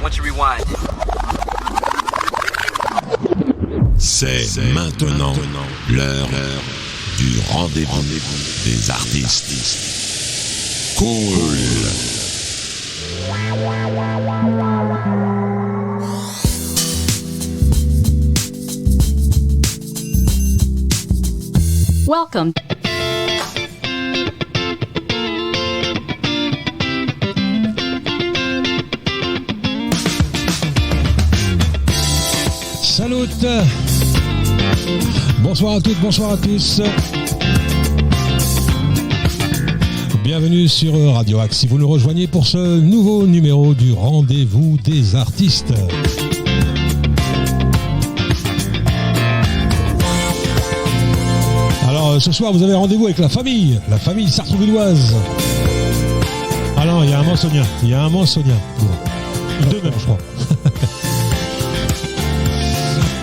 once you rewind. C'est maintenant l'heure du rendez-vous des artistes. Cool. Welcome. Salut. Bonsoir à toutes, bonsoir à tous. Bienvenue sur Radio Axe. Si vous nous rejoignez pour ce nouveau numéro du Rendez-vous des artistes. Alors ce soir vous avez rendez-vous avec la famille sartrouvilloise. Ah non, il y a un Mansonien. Deux même je crois.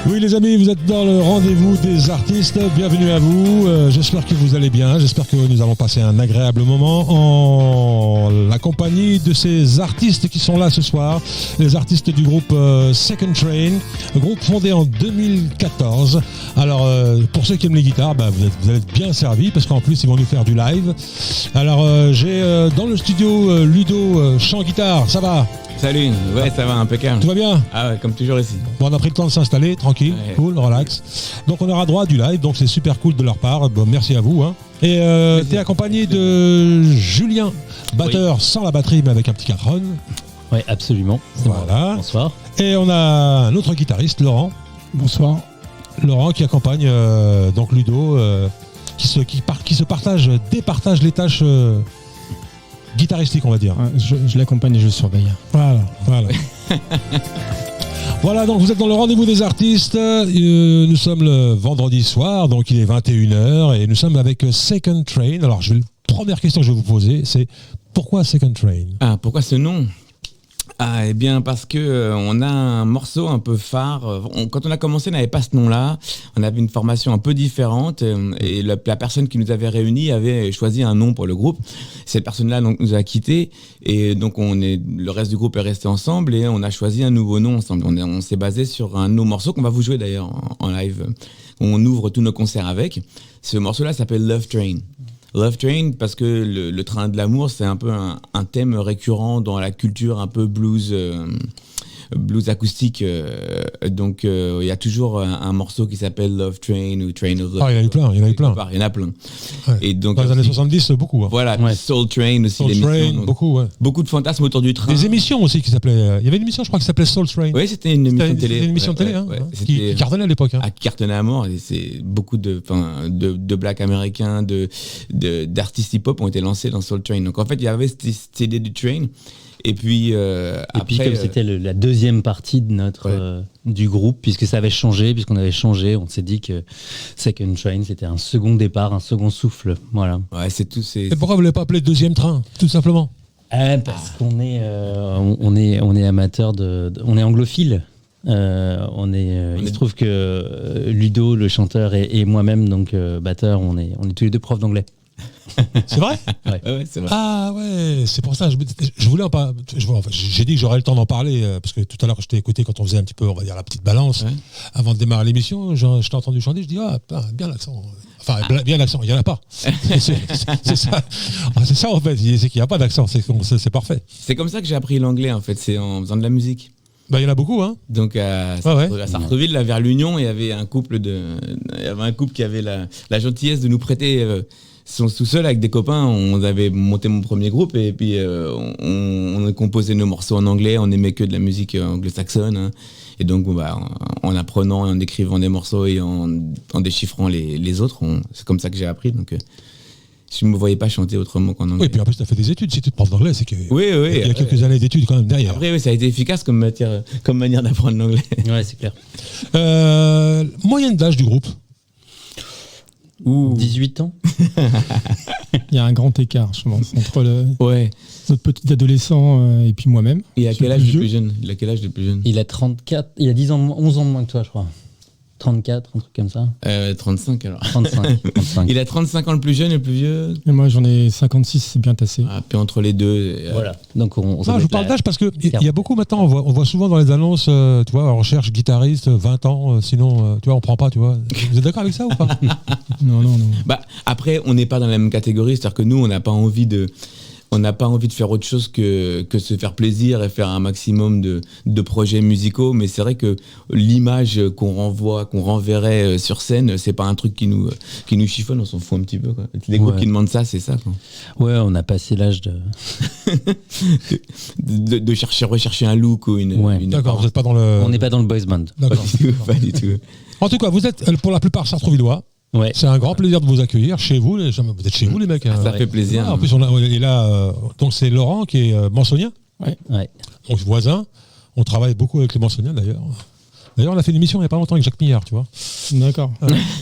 Oui les amis, vous êtes dans le rendez-vous des artistes, bienvenue à vous, j'espère que vous allez bien, j'espère que nous allons passer un agréable moment en la compagnie de ces artistes qui sont là ce soir, les artistes du groupe Second Train, groupe fondé en 2014. Alors pour ceux qui aiment les guitares, vous allez être bien servis parce qu'en plus ils vont nous faire du live. Alors j'ai dans le studio Ludo, chant guitare, ça va ? Salut, ouais ça va impeccable. Tout va bien ? Ah ouais, comme toujours ici. Bon, on a pris le temps de s'installer, tranquille, ouais. Cool, relax. Donc on aura droit à du live, donc c'est super cool de leur part. Bon, merci à vous. Hein. Et t'es accompagné de Julien, batteur sans la batterie mais avec un petit catron. Oui, absolument. Voilà. Bon. Bonsoir. Et on a un autre guitariste, Laurent. Bonsoir. Laurent qui accompagne donc Ludo, qui départage les tâches. Guitaristique, on va dire. Je l'accompagne et je surveille. Voilà. Voilà, donc vous êtes dans le rendez-vous des artistes. Nous sommes le vendredi soir, donc il est 21h et nous sommes avec Second Train. Alors, première question que je vais vous poser, c'est pourquoi Second Train ? Ah, pourquoi ce nom ? Ah, eh bien, parce que on a un morceau un peu phare. Quand on a commencé, on n'avait pas ce nom-là. On avait une formation un peu différente et la personne qui nous avait réunis avait choisi un nom pour le groupe. Cette personne-là donc nous a quittés et donc le reste du groupe est resté ensemble et on a choisi un nouveau nom ensemble. On s'est basé sur un de nos morceaux qu'on va vous jouer d'ailleurs en live. On ouvre tous nos concerts avec. Ce morceau-là s'appelle Love Train. Love Train parce que le train de l'amour c'est un peu un thème récurrent dans la culture un peu blues acoustique donc il y a toujours un morceau qui s'appelle Love Train ou Train of Love. Ah il y en a eu plein. Ouais. Et donc dans les années 70 beaucoup. Hein. Voilà, ouais. Soul Train aussi. Soul Train, beaucoup ouais. Beaucoup de fantasmes autour du train. Des émissions aussi qui s'appelaient. Il y avait une émission je crois qui s'appelait Soul Train. Oui c'était une émission de télé. C'était une émission de télé qui cartonnait à l'époque. Hein. Qui cartonnait à mort et c'est beaucoup de blacks américains, d'artistes hip-hop ont été lancés dans Soul Train. Donc en fait il y avait cette idée du train. Et puis après, comme c'était la deuxième partie de notre du groupe, puisqu'on avait changé, on s'est dit que Second Train c'était un second départ, un second souffle, voilà. Ouais, c'est tout. Et pourquoi vous l'avez pas appelé deuxième train, tout simplement ? Parce qu'on est amateur on est anglophile. Il se trouve que Ludo, le chanteur, et moi-même, donc batteur, on est tous les deux profs d'anglais. C'est vrai ? Ouais, c'est vrai. Ah ouais, c'est pour ça. Je voulais en parler. J'ai dit que j'aurais le temps d'en parler parce que tout à l'heure, je t'ai écouté quand on faisait un petit peu, on va dire, la petite balance avant de démarrer l'émission. Je t'ai entendu chanter. Je dis bien l'accent. Enfin, bien l'accent. Il y en a pas. C'est ça. C'est ça en fait. C'est qu'il n'y a pas d'accent. C'est parfait. C'est comme ça que j'ai appris l'anglais en fait. C'est en faisant de la musique. Il y en a beaucoup, hein. Donc à Sartreville, là, vers l'Union, il y avait un couple qui avait la gentillesse de nous prêter son sous-sol avec des copains. On avait monté mon premier groupe et puis on composait nos morceaux en anglais. On aimait que de la musique anglo-saxonne. Hein. Et donc en apprenant, en écrivant des morceaux et en déchiffrant les autres, c'est comme ça que j'ai appris. Donc je ne me voyais pas chanter autrement qu'en anglais. Oui, puis en plus, tu as fait des études. Si tu te prof d'anglais, c'est que oui, il y a quelques années d'études quand même derrière. Après, oui, ça a été efficace comme manière d'apprendre l'anglais. Ouais, c'est clair. Moyenne d'âge du groupe 18 ans. Il y a un grand écart, je pense, entre notre petit adolescent et puis moi-même. Et à quel âge le plus jeune ? Il a quel âge le plus jeune ? Il a 34, il a 11 ans de moins que toi, je crois. 34, un truc comme ça. 35 alors. 35. Il a 35 ans le plus jeune et le plus vieux. Et moi j'en ai 56, c'est bien tassé. Puis entre les deux. Voilà. Donc je vous parle d'âge parce qu'il y a beaucoup maintenant, on voit souvent dans les annonces, tu vois, on recherche guitariste, 20 ans, sinon, tu vois, on prend pas, tu vois. Vous êtes d'accord avec ça ou pas? Non. Après, on n'est pas dans la même catégorie, c'est-à-dire que nous, on n'a pas envie de faire autre chose que se faire plaisir et faire un maximum de projets musicaux, mais c'est vrai que l'image qu'on renverrait sur scène, c'est pas un truc qui nous chiffonne, on s'en fout un petit peu, quoi. Les groupes qui demandent ça, c'est ça, quoi. Ouais, on a passé l'âge de rechercher un look ou une D'accord, vous n'êtes pas dans le... On n'est pas dans le boys band. Pas du tout. En tout cas, vous êtes pour la plupart sartrouvillois. Ouais. C'est un grand plaisir de vous accueillir chez vous. Vous êtes chez vous, les mecs. Ça fait plaisir. En plus, et là, donc c'est Laurent qui est mansonien. Ouais. Donc voisin. On travaille beaucoup avec les mansoniens d'ailleurs. D'ailleurs, on a fait une émission il n'y a pas longtemps avec Jacques Millard, tu vois. D'accord.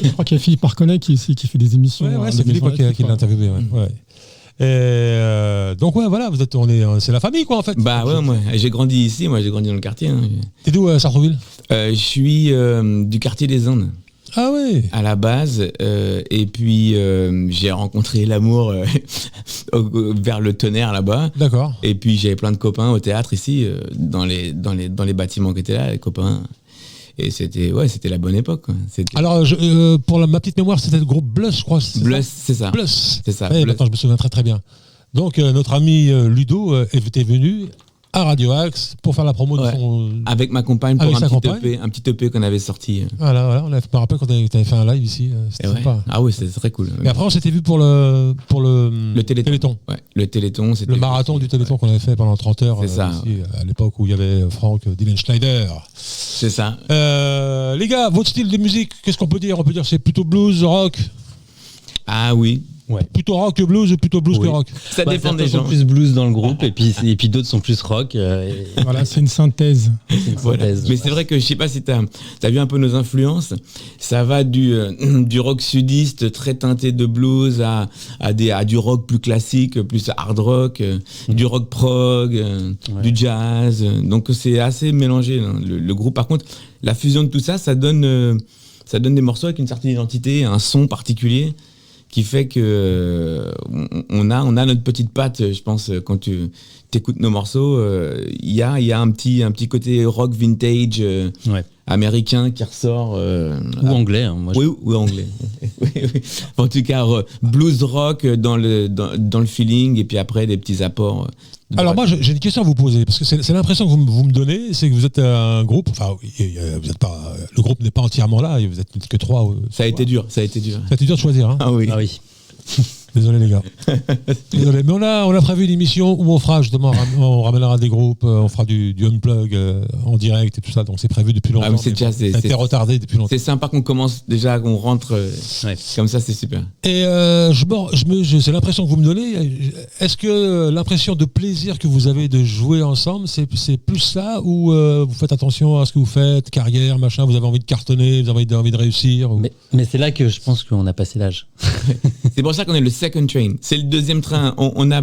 Je crois qu'il y a Philippe Arconnet qui fait des émissions. Ouais, c'est Philippe qui l'a interviewé. Ouais. Et donc voilà, c'est la famille, quoi, en fait. Bah ouais, moi j'ai grandi ici, j'ai grandi dans le quartier. Hein. T'es d'où, Sartrouville? Je suis du quartier des Indes. Ah oui. À la base, et puis j'ai rencontré l'amour vers le Tonnerre là-bas. D'accord. Et puis j'avais plein de copains au théâtre ici, dans les bâtiments qui étaient là, les copains. Et c'était la bonne époque, quoi. Alors pour ma petite mémoire, c'était le groupe Blues, je crois. Blues, c'est ça. Blues. C'est ça. Ouais, maintenant je me souviens très très bien. Donc notre ami Ludo était venu à Radio Axe pour faire la promo de son... Avec ma compagne pour un petit EP qu'on avait sorti. Voilà, je me rappelle quand tu avais fait un live ici, c'était sympa. Ah oui, c'était très cool. Et après on s'était vu pour le Téléthon. Ouais, le Téléthon, c'était... Le marathon du Téléthon qu'on avait fait pendant 30 heures. C'est ça. Ici, à l'époque où il y avait Franck Dylan Schneider. C'est ça. Les gars, votre style de musique, qu'est-ce qu'on peut dire? On peut dire c'est plutôt blues, rock? Ah oui. Ouais. Plutôt rock que blues ou plutôt blues que rock? Ça dépend des gens. Sont plus blues dans le groupe et puis d'autres sont plus rock. Voilà, c'est une synthèse. Mais c'est vrai que je sais pas si t'as vu un peu nos influences. Ça va du rock sudiste très teinté de blues à du rock plus classique, plus hard rock, du rock prog, du jazz. Donc c'est assez mélangé, hein, le groupe. Par contre, la fusion de tout ça, ça donne des morceaux avec une certaine identité, un son particulier, qui fait que on a notre petite patte, je pense, quand tu écoutes nos morceaux. Il y a un petit côté rock vintage américain qui ressort. Ou anglais. Hein, oui, ou anglais. Oui. En tout cas, blues rock dans le feeling, et puis après des petits apports. Alors moi j'ai une question à vous poser, parce que c'est l'impression que vous me donnez, c'est que vous êtes un groupe, enfin vous êtes pas, le groupe n'est pas entièrement là, vous êtes que 3. Ça a été dur. Ça a été dur de choisir, hein. Ah oui. Désolé les gars. Désolé, mais on a prévu une émission où on fera justement, on ramènera des groupes, on fera du unplug en direct et tout ça, donc c'est prévu depuis longtemps. Ça a été retardé depuis longtemps. C'est sympa qu'on commence déjà, qu'on rentre comme ça, c'est super. Et c'est l'impression que vous me donnez. Est-ce que l'impression de plaisir que vous avez de jouer ensemble, c'est plus ça, ou vous faites attention à ce que vous faites, carrière, machin, vous avez envie de cartonner, vous avez envie de réussir ou... Mais c'est là que je pense qu'on a passé l'âge. C'est pour ça qu'on est le second train. C'est le deuxième train. On a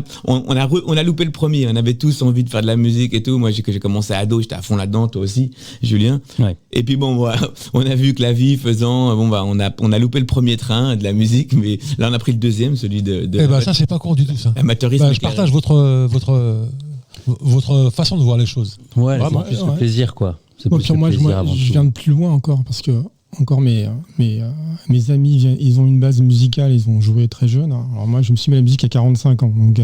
loupé le premier. On avait tous envie de faire de la musique et tout. Moi, j'ai commencé ado, j'étais à fond là-dedans, toi aussi, Julien. Ouais. Et puis bon, on a vu que la vie faisant, on a loupé le premier train de la musique, mais là, on a pris le deuxième, celui de. Ça, c'est pas con du tout, ça. Amateurisme. Je partage votre façon de voir les choses. Ouais, vraiment, c'est plus le plaisir, quoi. C'est plus moi, je viens de plus loin encore, parce que encore mes amis, ils ont une base musicale, ils ont joué très jeune. Alors moi, je me suis mis à la musique à 45 ans. Donc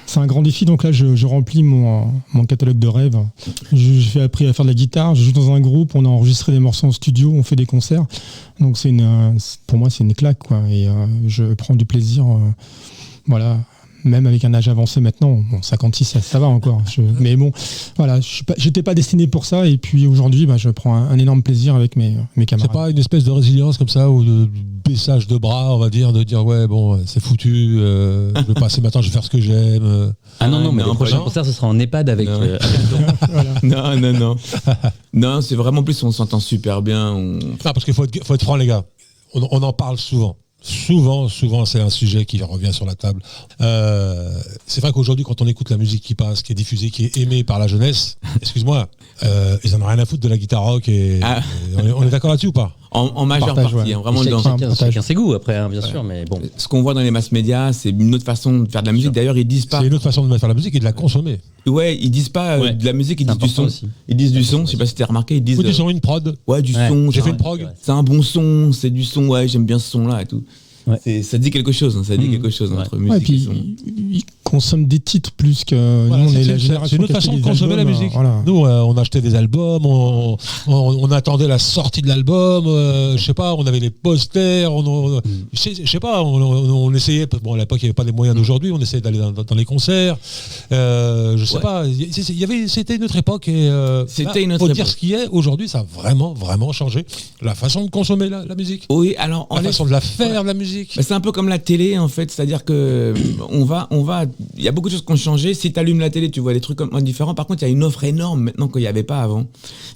c'est un grand défi. Donc là, je remplis mon catalogue de rêves. J'ai appris à faire de la guitare, je joue dans un groupe, on a enregistré des morceaux en studio, on fait des concerts. Donc pour moi, c'est une claque, quoi. Et je prends du plaisir. Voilà. Même avec un âge avancé maintenant, 56, ça va encore. Mais bon, voilà, j'étais pas destiné pour ça. Et puis aujourd'hui, je prends un énorme plaisir avec mes camarades. C'est pas une espèce de résilience comme ça, ou de baissage de bras, on va dire, de dire ouais, bon, c'est foutu, je vais passer maintenant, je vais faire ce que j'aime. Non, mais le prochain concert, ce sera en EHPAD avec voilà. Non. Non, c'est vraiment plus, on s'entend super bien. Non, parce qu'il faut être franc, les gars. On en parle souvent. Souvent, c'est un sujet qui revient sur la table. C'est vrai qu'aujourd'hui, quand on écoute la musique qui passe, qui est diffusée, qui est aimée par la jeunesse, excuse-moi, ils en ont rien à foutre de la guitare rock. On est d'accord là-dessus ou pas? En majeure partie, ouais. Vraiment chacun ses goûts après, hein, bien sûr, mais bon. Ce qu'on voit dans les masses médias, c'est une autre façon de faire de la musique. D'ailleurs, ils disent pas. C'est une autre façon de faire la musique et de la consommer. Ouais, ils disent pas de la musique, ils disent du son. Aussi. Ils disent du son, je sais pas si t'as remarqué, ils disent. Du son, une prod. Ouais, du son. J'ai fait une prog. C'est un bon son, c'est du son, ouais, j'aime bien ce son-là et tout. Ouais. Ça dit quelque chose, hein, ça dit quelque chose entre musique et puis, ils consomment des titres plus que voilà, nous, on est la génération. C'est une autre façon de consommer la musique. Voilà. Nous, on achetait des albums, on attendait la sortie de l'album, je sais pas, on avait les posters, je sais pas, on essayait, bon à l'époque il n'y avait pas les moyens d'aujourd'hui, on essayait d'aller dans les concerts, je sais pas, c'était une autre époque et c'était une autre faut époque. dire ce qui est, aujourd'hui ça a vraiment changé la façon de consommer la musique. Oui, alors la façon de la faire, la musique. Bah, c'est un peu comme la télé en fait, c'est-à-dire que il y a beaucoup de choses qui ont changé. Si tu allumes la télé, tu vois des trucs différents. Par contre, il y a une offre énorme maintenant qu'il n'y avait pas avant.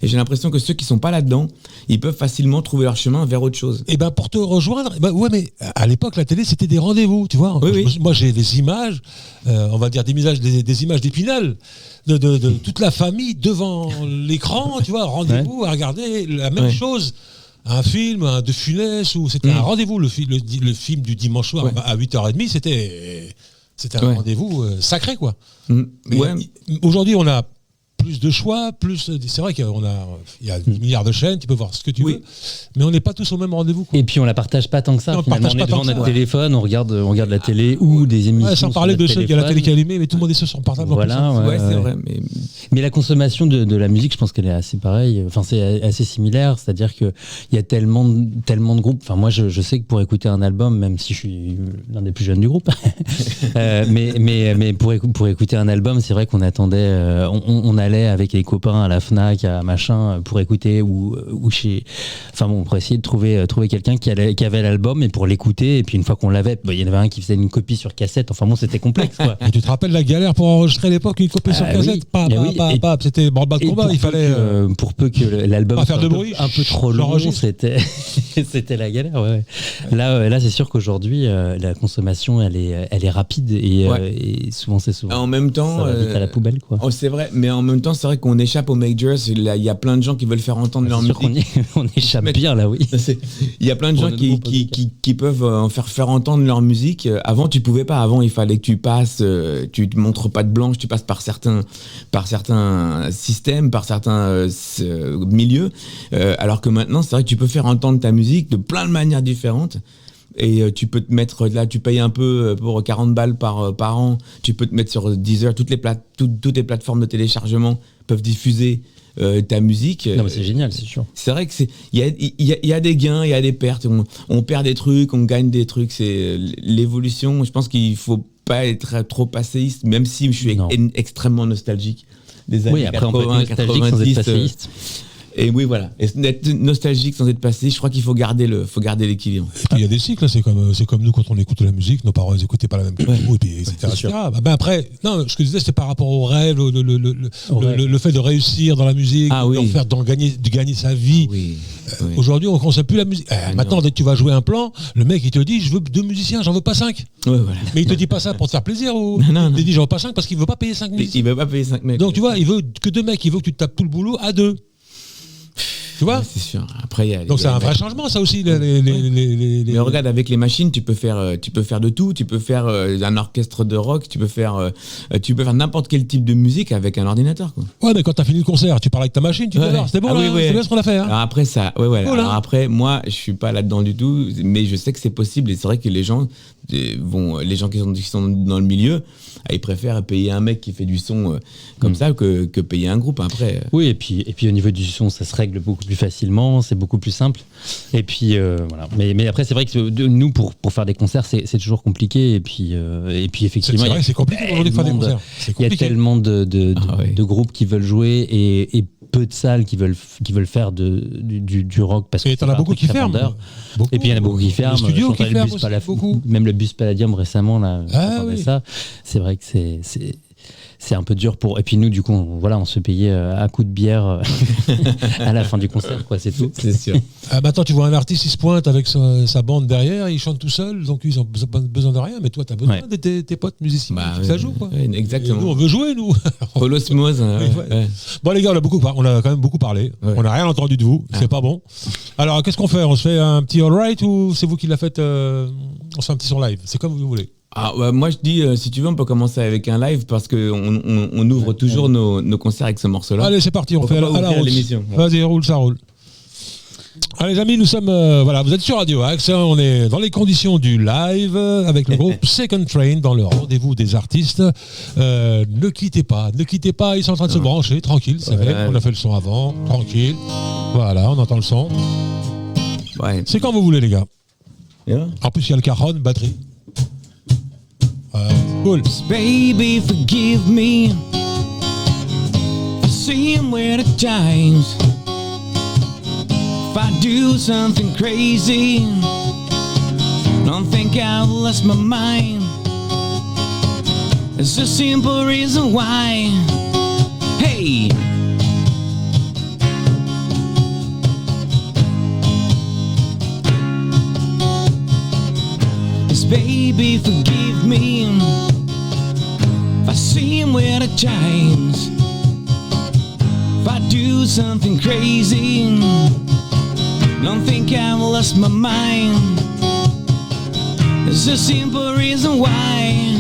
Et j'ai l'impression que ceux qui sont pas là-dedans, ils peuvent facilement trouver leur chemin vers autre chose. Et ben pour te rejoindre, ouais, mais à l'époque la télé c'était des rendez-vous, tu vois. Oui. Moi j'ai des images, on va dire des images d'Épinal. De toute la famille devant l'écran, tu vois, rendez-vous à regarder la même chose. Un film, un De Funès, où c'était un rendez-vous, le film du dimanche soir à 8h30, c'était un rendez-vous sacré, quoi. Mais aujourd'hui, on a plus de choix, c'est vrai qu'il y a 10 milliards de chaînes, tu peux voir ce que tu veux, mais on n'est pas tous au même rendez-vous, quoi. Et puis on la partage pas tant que ça. Finalement, on est devant notre téléphone, on regarde la télé ou des émissions. Sans parler de ceux qui ont la télé qui est allumée, mais tout le monde est sur son portable. Voilà, c'est vrai. Mais la consommation de la musique, je pense qu'elle est assez pareille. Enfin, c'est assez similaire. C'est-à-dire qu'il y a tellement de groupes. Enfin, moi, je sais que pour écouter un album, même si je suis l'un des plus jeunes du groupe, mais pour écouter un album, c'est vrai qu'on attendait, on allait avec les copains à la Fnac, à machin, pour écouter ou chez. Enfin bon, pour essayer de trouver quelqu'un qui avait l'album et pour l'écouter. Et puis une fois qu'on l'avait, il y en avait un qui faisait une copie sur cassette. Enfin bon, c'était complexe, quoi. Et tu te rappelles la galère pour enregistrer à l'époque une copie sur cassette? C'était branle-bas de combat. Il fallait. Pour peu que l'album soit un peu trop long, c'était la galère. Ouais. Là, c'est sûr qu'aujourd'hui, la consommation, elle est rapide et souvent c'est souvent. En même temps, ça va vite à la poubelle, quoi. C'est vrai, mais en même temps, c'est vrai qu'on échappe aux majors. Il y a plein de gens qui veulent faire entendre leur musique. On échappe bien là, oui. Il y a plein de gens qui peuvent faire entendre leur musique. Avant, tu pouvais pas. Avant, il fallait que tu passes. Tu te montres pas de blanche. Tu passes par certains systèmes, par certains milieux. Alors que maintenant, c'est vrai que tu peux faire entendre ta musique de plein de manières différentes. Et tu peux te mettre là, tu payes un peu pour 40 balles par an, tu peux te mettre sur Deezer, toutes les plateformes de téléchargement peuvent diffuser ta musique. Non mais c'est génial, c'est sûr. C'est vrai que il y a des gains, il y a des pertes, on perd des trucs, on gagne des trucs, c'est l'évolution. Je pense qu'il faut pas être trop passéiste, même si je suis extrêmement nostalgique des années 80, 90. Et oui, voilà. Et être nostalgique sans être passé, je crois qu'il faut garder l'équilibre. Et puis il y a des cycles, c'est comme nous quand on écoute la musique, nos parents ils écoutaient pas la même chose, et puis etc. Après, non, ce que je disais, c'était par rapport au rêve, le fait de réussir dans la musique, de gagner sa vie. Aujourd'hui, on consomme plus la musique. Maintenant, dès que tu vas jouer un plan, le mec il te dit, je veux 2 musiciens, j'en veux pas 5. Ouais, voilà. Mais il te dit pas ça pour te faire plaisir ou non. Il te dit j'en veux pas 5 parce qu'il veut pas payer 5 musiciens. Il veut pas payer 5 mecs. Donc tu vois, il veut que 2 mecs, il veut que tu te tapes tout le boulot à 2. Tu vois, c'est sûr. Après, donc c'est un vrai changement, ça aussi. Mais regarde, avec les machines, tu peux faire de tout. Tu peux faire un orchestre de rock. Tu peux faire n'importe quel type de musique avec un ordinateur, quoi. Ouais, mais quand t'as fini le concert, tu parles avec ta machine, tu dis alors, c'était bon, c'est bien ce qu'on a fait. Hein. Alors après ça, Alors après, moi, je suis pas là-dedans du tout, mais je sais que c'est possible. Et c'est vrai que les gens qui sont dans le milieu, ils préfèrent payer un mec qui fait du son comme ça que payer un groupe après. Oui, et puis au niveau du son, ça se règle beaucoup plus facilement, c'est beaucoup plus simple. Et puis voilà. Mais après, c'est vrai que nous, pour faire des concerts, c'est toujours compliqué. Et puis effectivement, c'est vrai, c'est compliqué de faire des concerts. Il y a tellement de groupes qui veulent jouer et peu de salles qui veulent faire du rock parce que t'en as beaucoup qui ferment. Et puis il y en a beaucoup qui ferment. Les studios qui ferment aussi, beaucoup. Même le Bus Palladium récemment là. Oui. Ça, c'est vrai que c'est un peu dur pour. Et puis nous, du coup, on se payait à coups de bière à la fin du concert, quoi, c'est tout. C'est sûr. Maintenant, tu vois un artiste, il se pointe avec sa bande derrière, il chante tout seul, donc ils n'ont pas besoin de rien, mais toi, tu as besoin de tes potes musiciens. Ça joue, quoi. Exactement. Et nous, on veut jouer, nous. Pour l'osmose. Bon, les gars, on a quand même beaucoup parlé. Ouais. On n'a rien entendu de vous, c'est pas bon. Alors, qu'est-ce qu'on fait? On se fait un petit all right ou c'est vous qui l'a fait on se fait un petit son live? C'est comme vous voulez. Moi je dis, si tu veux, on peut commencer avec un live parce qu'on ouvre toujours nos concerts avec ce morceau-là. Allez, c'est parti, on fait à la route. L'émission. Vas-y, ça roule. Allez les amis, nous sommes, vous êtes sur Radio Axe, on est dans les conditions du live avec le groupe Second Train dans le rendez-vous des artistes. Ne quittez pas, ils sont en train de se brancher, tranquille, c'est vrai, on a fait le son avant, tranquille. Voilà, on entend le son. Ouais. C'est quand vous voulez les gars. Yeah. En plus il y a le cajon, batterie. Cool. Baby, forgive me for seeing where the times. If I do something crazy, don't think I've lost my mind. It's a simple reason why. Hey. Baby, forgive me if I seem with the times. If I do something crazy, don't think I've lost my mind. There's a simple reason why.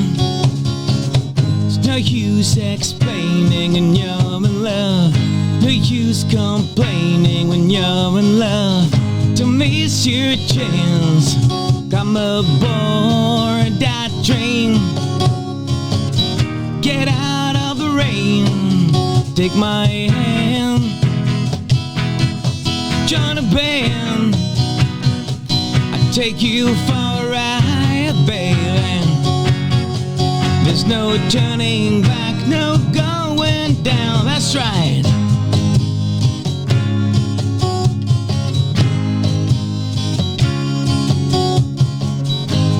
It's no use explaining when you're in love. No use complaining when you're in love. To miss your chance, come aboard that train. Get out of the rain. Take my hand. Join a band. I take you for a ride, baby. There's no turning back, no going down. That's right.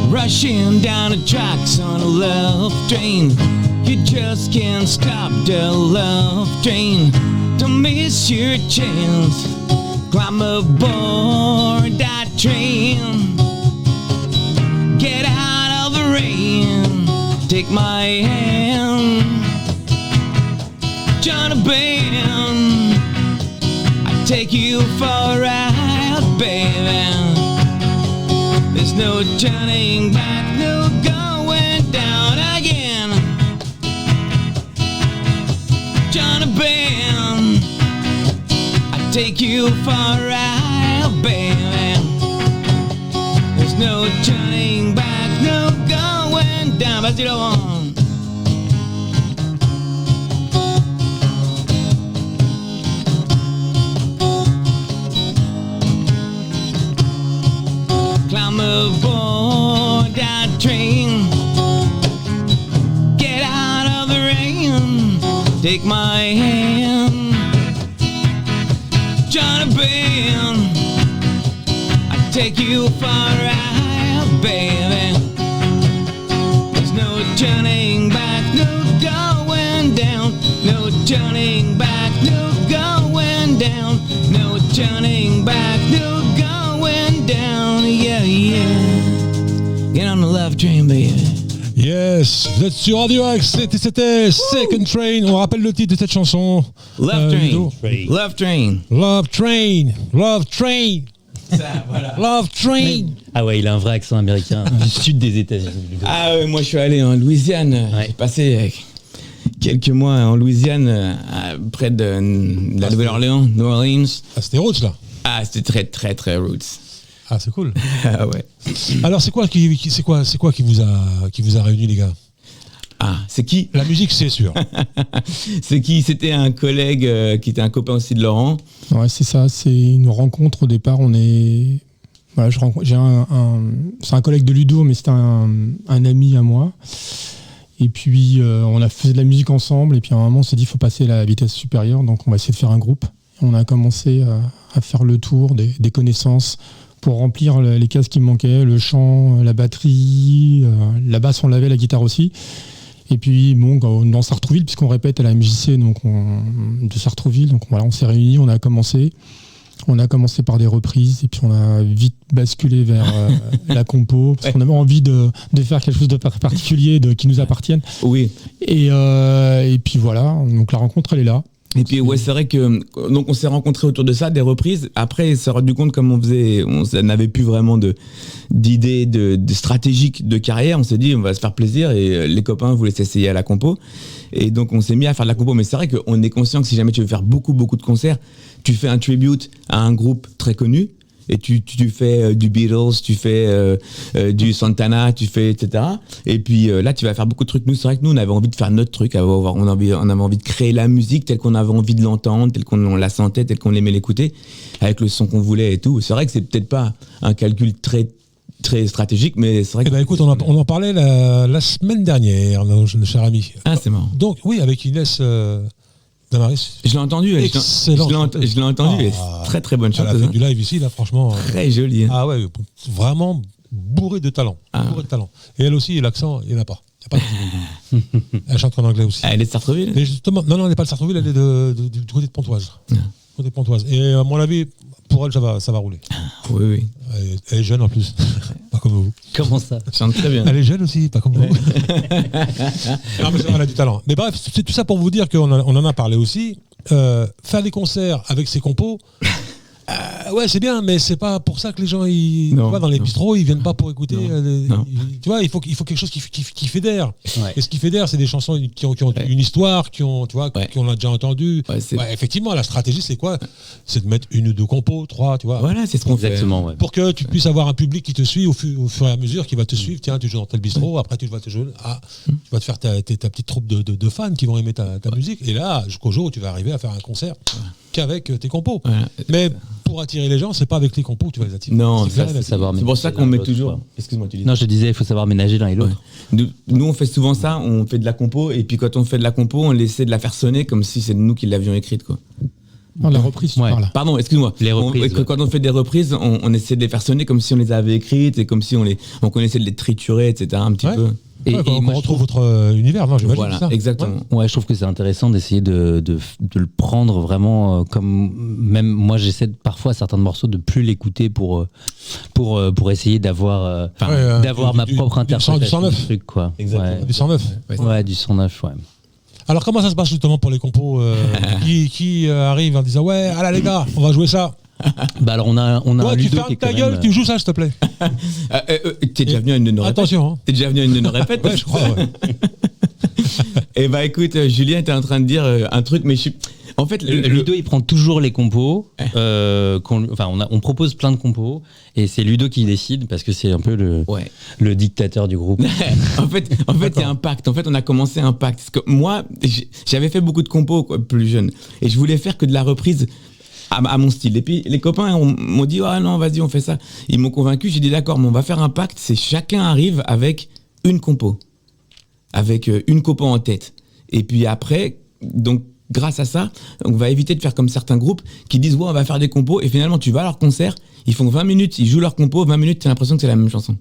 Rushing down the tracks on a love train. You just can't stop the love train. Don't miss your chance. Climb aboard that train. Get out of the rain. Take my hand. Join a band. I take you for a ride, baby. There's no turning back, no going down again. Join a band. I take you for a ride, baby. There's no turning back, no going down. Vas-y, Laurent. Climb aboard that train. Get out of the rain. Take my hand. Join a band. I take you for a ride, baby. There's no turning back, no going down. No turning back, no going down. No turning back, no going down. Yeah, yeah. Get on the love train, baby. Yes, vous êtes sur Radio Axe, c'était Second Train. On rappelle le titre de cette chanson. Love Train. Love Train. Love Train. Love Train. Ça, voilà. Love Train. Ah ouais, il a un vrai accent américain du sud des États-Unis. Ah ouais, moi je suis allé en Louisiane. Ouais. J'ai passé quelques mois en Louisiane, près de la Nouvelle-Orléans, New Orleans. Ah, c'était roots là. Ah, c'était très très très roots. Ah, c'est cool. Ah ouais. Alors c'est quoi qui vous a réunis, les gars? Ah, c'est qui? La musique, c'est sûr. C'est qui? C'était un collègue qui était un copain aussi de Laurent. Ouais, c'est ça. C'est une rencontre au départ. On est, voilà, c'est un collègue de Ludo, mais c'était un ami à moi. Et puis on a fait de la musique ensemble. Et puis à un moment, on s'est dit, il faut passer à la vitesse supérieure. Donc on va essayer de faire un groupe. On a commencé à faire le tour des connaissances pour remplir les cases qui me manquaient, le chant, la batterie, la basse on l'avait, la guitare aussi. Et puis bon, dans Sartrouville, puisqu'on répète à la MJC de Sartrouville, donc voilà, on s'est réunis, on a commencé par des reprises et puis on a vite basculé vers la compo parce qu'on avait envie de faire quelque chose de particulier qui nous appartienne. Oui. Et puis voilà, donc la rencontre elle est là. Et puis ouais, c'est vrai que donc on s'est rencontrés autour de ça, des reprises. Après, on s'est rendu compte comme on n'avait plus vraiment d'idées de stratégique de carrière. On s'est dit on va se faire plaisir et les copains voulaient s'essayer à la compo. Et donc on s'est mis à faire de la compo. Mais c'est vrai qu'on est conscient que si jamais tu veux faire beaucoup de concerts, tu fais un tribute à un groupe très connu. Et tu fais du Beatles, tu fais du Santana, tu fais etc. Et puis là tu vas faire beaucoup de trucs. Nous c'est vrai que nous on avait envie de faire notre truc, on avait envie de créer la musique telle qu'on avait envie de l'entendre, telle qu'on la sentait, telle qu'on aimait l'écouter, avec le son qu'on voulait et tout. C'est vrai que c'est peut-être pas un calcul très stratégique, mais c'est vrai que... écoute, on en parlait la semaine dernière, nos chers amis. Ah c'est marrant. Donc oui, avec Inès... Damaris. Je l'ai entendu. Excellent. Je l'ai entendu. Très très bonne chanteuse. Elle a fait du live ici, là, franchement. Très jolie. Hein. Ah ouais, vraiment bourré de talent. Et elle aussi, l'accent, il n'y en a pas. Elle chante en anglais aussi. Elle est de Sartrouville. Et justement, non, elle n'est pas de Sartrouville, elle est du côté de Pontoise. Côté Pontoise. Et à mon avis, pour elle, ça va rouler. Oui. Elle est jeune en plus. Pas comme vous. Comment ça? Chante très bien. Elle est jeune aussi, pas comme vous. Non, mais elle a du talent. Mais bref, c'est tout ça pour vous dire qu'on en a parlé aussi. Faire des concerts avec ses compos, ouais, c'est bien, mais c'est pas pour ça que les gens dans les bistrots, ils viennent pas pour écouter. Tu vois, il faut quelque chose qui fédère. Ouais. Et ce qui fédère, c'est des chansons qui ont une histoire, qu'on a déjà entendu. Ouais, effectivement, la stratégie, c'est quoi? C'est de mettre une ou deux compos, trois, tu vois. Voilà, c'est ce qu'on fait. Exactement. Ouais. Pour que tu puisses avoir un public qui te suit au fur et à mesure, qui va te suivre. Tiens, tu joues dans tel bistrot, après tu vas te jouer. Tu vas te faire ta petite troupe de fans qui vont aimer ta musique. Et là, jusqu'au jour où tu vas arriver à faire un concert qu'avec tes compos. Mais pour attirer les gens, c'est pas avec les compos que tu vas les attirer. Non, c'est pour ça qu'on met toujours. Excuse-moi, tu dis. Non, je disais, il faut savoir ménager l'un et l'autre. Ouais. Nous, on fait souvent ça. On fait de la compo et puis quand on fait de la compo, on essaie de la faire sonner comme si c'est nous qui l'avions écrite, quoi. Non, la reprise, tu parles. Pardon, excuse-moi. Les reprises. Quand on fait des reprises, on essaie de les faire sonner comme si on les avait écrites et comme si on connaissait de les triturer, etc. Un petit peu. Et on retrouve votre univers, non, j'imagine. Voilà, ça. exactement. Ouais, je trouve que c'est intéressant d'essayer de le prendre vraiment comme. Même moi, j'essaie parfois certains morceaux de plus l'écouter pour essayer d'avoir ma propre interprétation du truc, quoi. Exactement. Ouais. Du 109. Ouais, du 109, ouais. Alors comment ça se passe justement pour les compos qui arrivent en disant ouais, allez les gars, on va jouer ça. Bah alors on a toi, un tu Ludo fermes qui est ta quand gueule, même... tu joues ça, s'il te plaît. T'es déjà venu à une de nos répètes. Attention. Hein. T'es déjà venu à une de nos répètes. Ouais, je crois. Ouais. Et bah écoute, Julien était en train de dire un truc, mais en fait, Ludo il prend toujours les compos. On propose plein de compos et c'est Ludo qui décide parce que c'est un peu le dictateur du groupe. en fait, il y a un pacte. En fait, on a commencé un pacte. Parce que moi, j'avais fait beaucoup de compos plus jeune et je voulais faire que de la reprise à mon style. Et puis les copains m'ont dit ah non, vas-y, on fait ça. Ils m'ont convaincu. J'ai dit d'accord, mais on va faire un pacte. C'est chacun arrive avec une compo, avec une compo en tête. Et puis après, donc grâce à ça, on va éviter de faire comme certains groupes qui disent ouais, on va faire des compos et finalement tu vas à leur concert, ils font 20 minutes, ils jouent leur compo, 20 minutes, t'as l'impression que c'est la même chanson.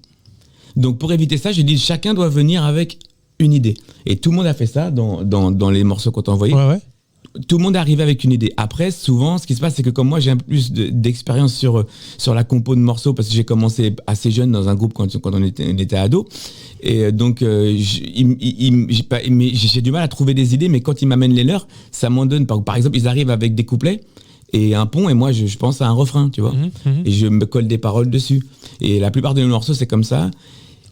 Donc pour éviter ça, j'ai dit chacun doit venir avec une idée. Et tout le monde a fait ça dans les morceaux qu'on t'a envoyés. Ouais. Tout le monde est arrivé avec une idée. Après, souvent, ce qui se passe, c'est que comme moi, j'ai un peu plus d'expérience sur la compo de morceaux parce que j'ai commencé assez jeune dans un groupe quand on était ado. Et donc, j'ai du mal à trouver des idées, mais quand ils m'amènent les leurs, ça m'en donne. Par exemple, ils arrivent avec des couplets et un pont, et moi, je pense à un refrain, tu vois. Et je me colle des paroles dessus. Et la plupart de nos morceaux, c'est comme ça.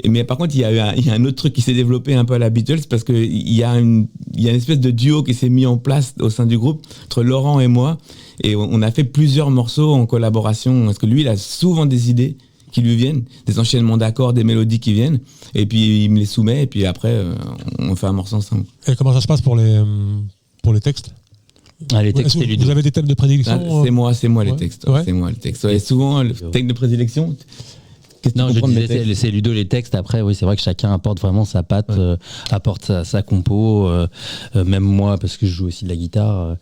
Mais par contre, il y a un autre truc qui s'est développé un peu à la Beatles parce qu'il y a une espèce de duo qui s'est mis en place au sein du groupe entre Laurent et moi. Et on a fait plusieurs morceaux en collaboration parce que lui, il a souvent des idées qui lui viennent, des enchaînements d'accords, des mélodies qui viennent. Et puis, il me les soumet et puis après, on fait un morceau ensemble. Et comment ça se passe pour les textes? Les textes, c'est Ludo. Vous avez des thèmes de prédilection? C'est moi les textes. Ouais. C'est moi les textes. Et souvent, le thème de prédilection... Non, je disais, c'est Ludo les textes. Après, oui, c'est vrai que chacun apporte vraiment sa patte, apporte sa compo. Même moi, parce que je joue aussi de la guitare.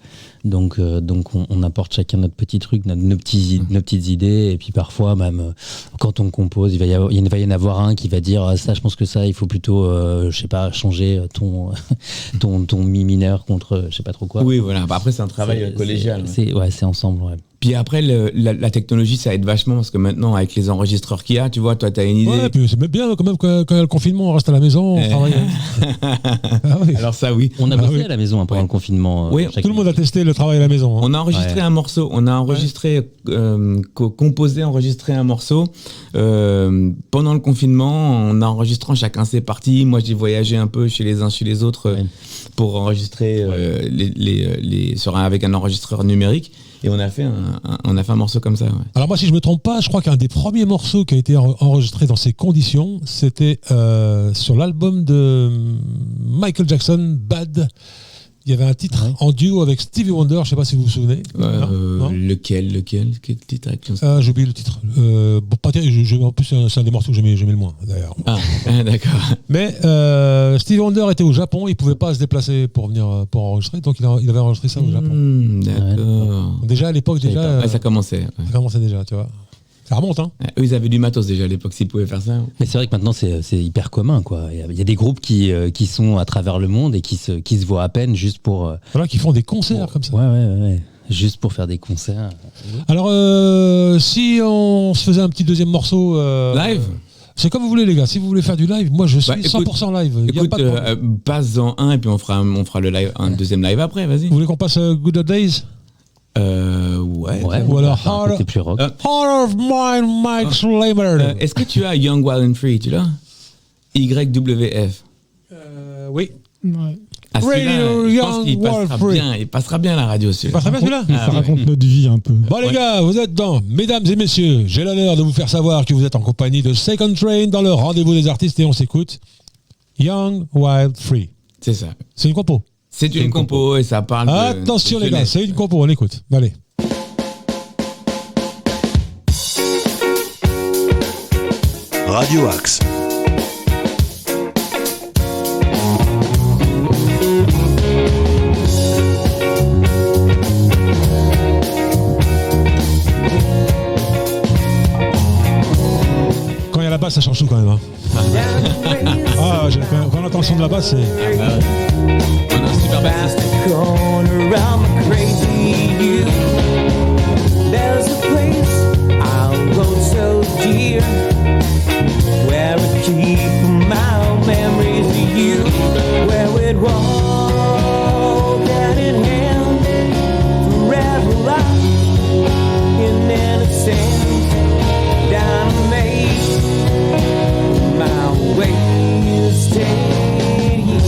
Donc on apporte chacun notre petit truc, nos petites idées. Et puis parfois, même quand on compose, il va y en avoir un qui va dire ça, je pense que ça, il faut plutôt, je sais pas, changer ton mi mineur contre, je sais pas trop quoi. Oui, voilà. Bah, après, c'est un travail collégial. C'est ensemble, ouais. Puis après, la technologie, ça aide vachement parce que maintenant, avec les enregistreurs qu'il y a, tu vois, toi, t'as une idée. Ouais, puis c'est bien quand même quand il y a le confinement, on reste à la maison, on travaille. Oui. Alors ça, oui. On a bossé à la maison pendant le confinement. Oui, tout le monde a testé le travail à la maison. On a enregistré un morceau. On a enregistré, composé, enregistré un morceau. Pendant le confinement, en enregistrant chacun ses parties. Moi, j'ai voyagé un peu chez les uns, chez les autres pour enregistrer avec un enregistreur numérique. Et on a fait un morceau comme ça. Ouais. Alors moi, si je me trompe pas, je crois qu'un des premiers morceaux qui a été enregistré dans ces conditions, c'était sur l'album de Michael Jackson, Bad. Il y avait un titre en duo avec Stevie Wonder, je ne sais pas si vous vous souvenez. Non lequel Quel titre j'ai oublié le titre. En plus, c'est un des morceaux que j'aimais le moins, d'ailleurs. Ah, d'accord. Mais Stevie Wonder était au Japon, il ne pouvait pas se déplacer pour venir pour enregistrer, donc il avait enregistré ça au Japon. D'accord. Déjà à l'époque, ça commençait. Ça commençait déjà, tu vois. Ça remonte, hein. Eux, ils avaient du matos déjà à l'époque, s'ils pouvaient faire ça. Mais c'est vrai que maintenant, c'est hyper commun, quoi. Il y a des groupes qui sont à travers le monde et qui se voient à peine juste pour... Voilà, qui font des concerts comme ça. Ouais. Juste pour faire des concerts. Alors, si on se faisait un petit deuxième morceau... Live ? C'est comme vous voulez, les gars. Si vous voulez faire du live, moi, je suis 100% live. Écoute, passe-en un et puis on fera le live, un deuxième live après, vas-y. Vous voulez qu'on passe Good Old Days ? Ouais. Ou alors Heart of Mine, Mike Slamer. Est-ce que tu as Young, Wild and Free, tu l'as ? YWF. Oui. Ouais. Radio Young, Wild Free. Il passera bien à la radio, celui-là. Il passera bien celui-là ? Ça raconte notre vie un peu. Bon, les gars, vous êtes dans Mesdames et Messieurs, j'ai l'honneur de vous faire savoir que vous êtes en compagnie de Second Train dans le rendez-vous des artistes et on s'écoute Young, Wild, Free. C'est ça. C'est une compo. C'est une compo et ça parle Attention les gars, c'est une compo, on écoute. Allez. Radio Axe. Quand il y a la basse, ça change tout quand même. Hein. Quand on entend le son de la basse, c'est... On a un super bassiste. There's a place I'll go so dear, where I keep my memories of you, where we'd walk hand in hand forever lost in innocence. Down a maze, my way is stayed here.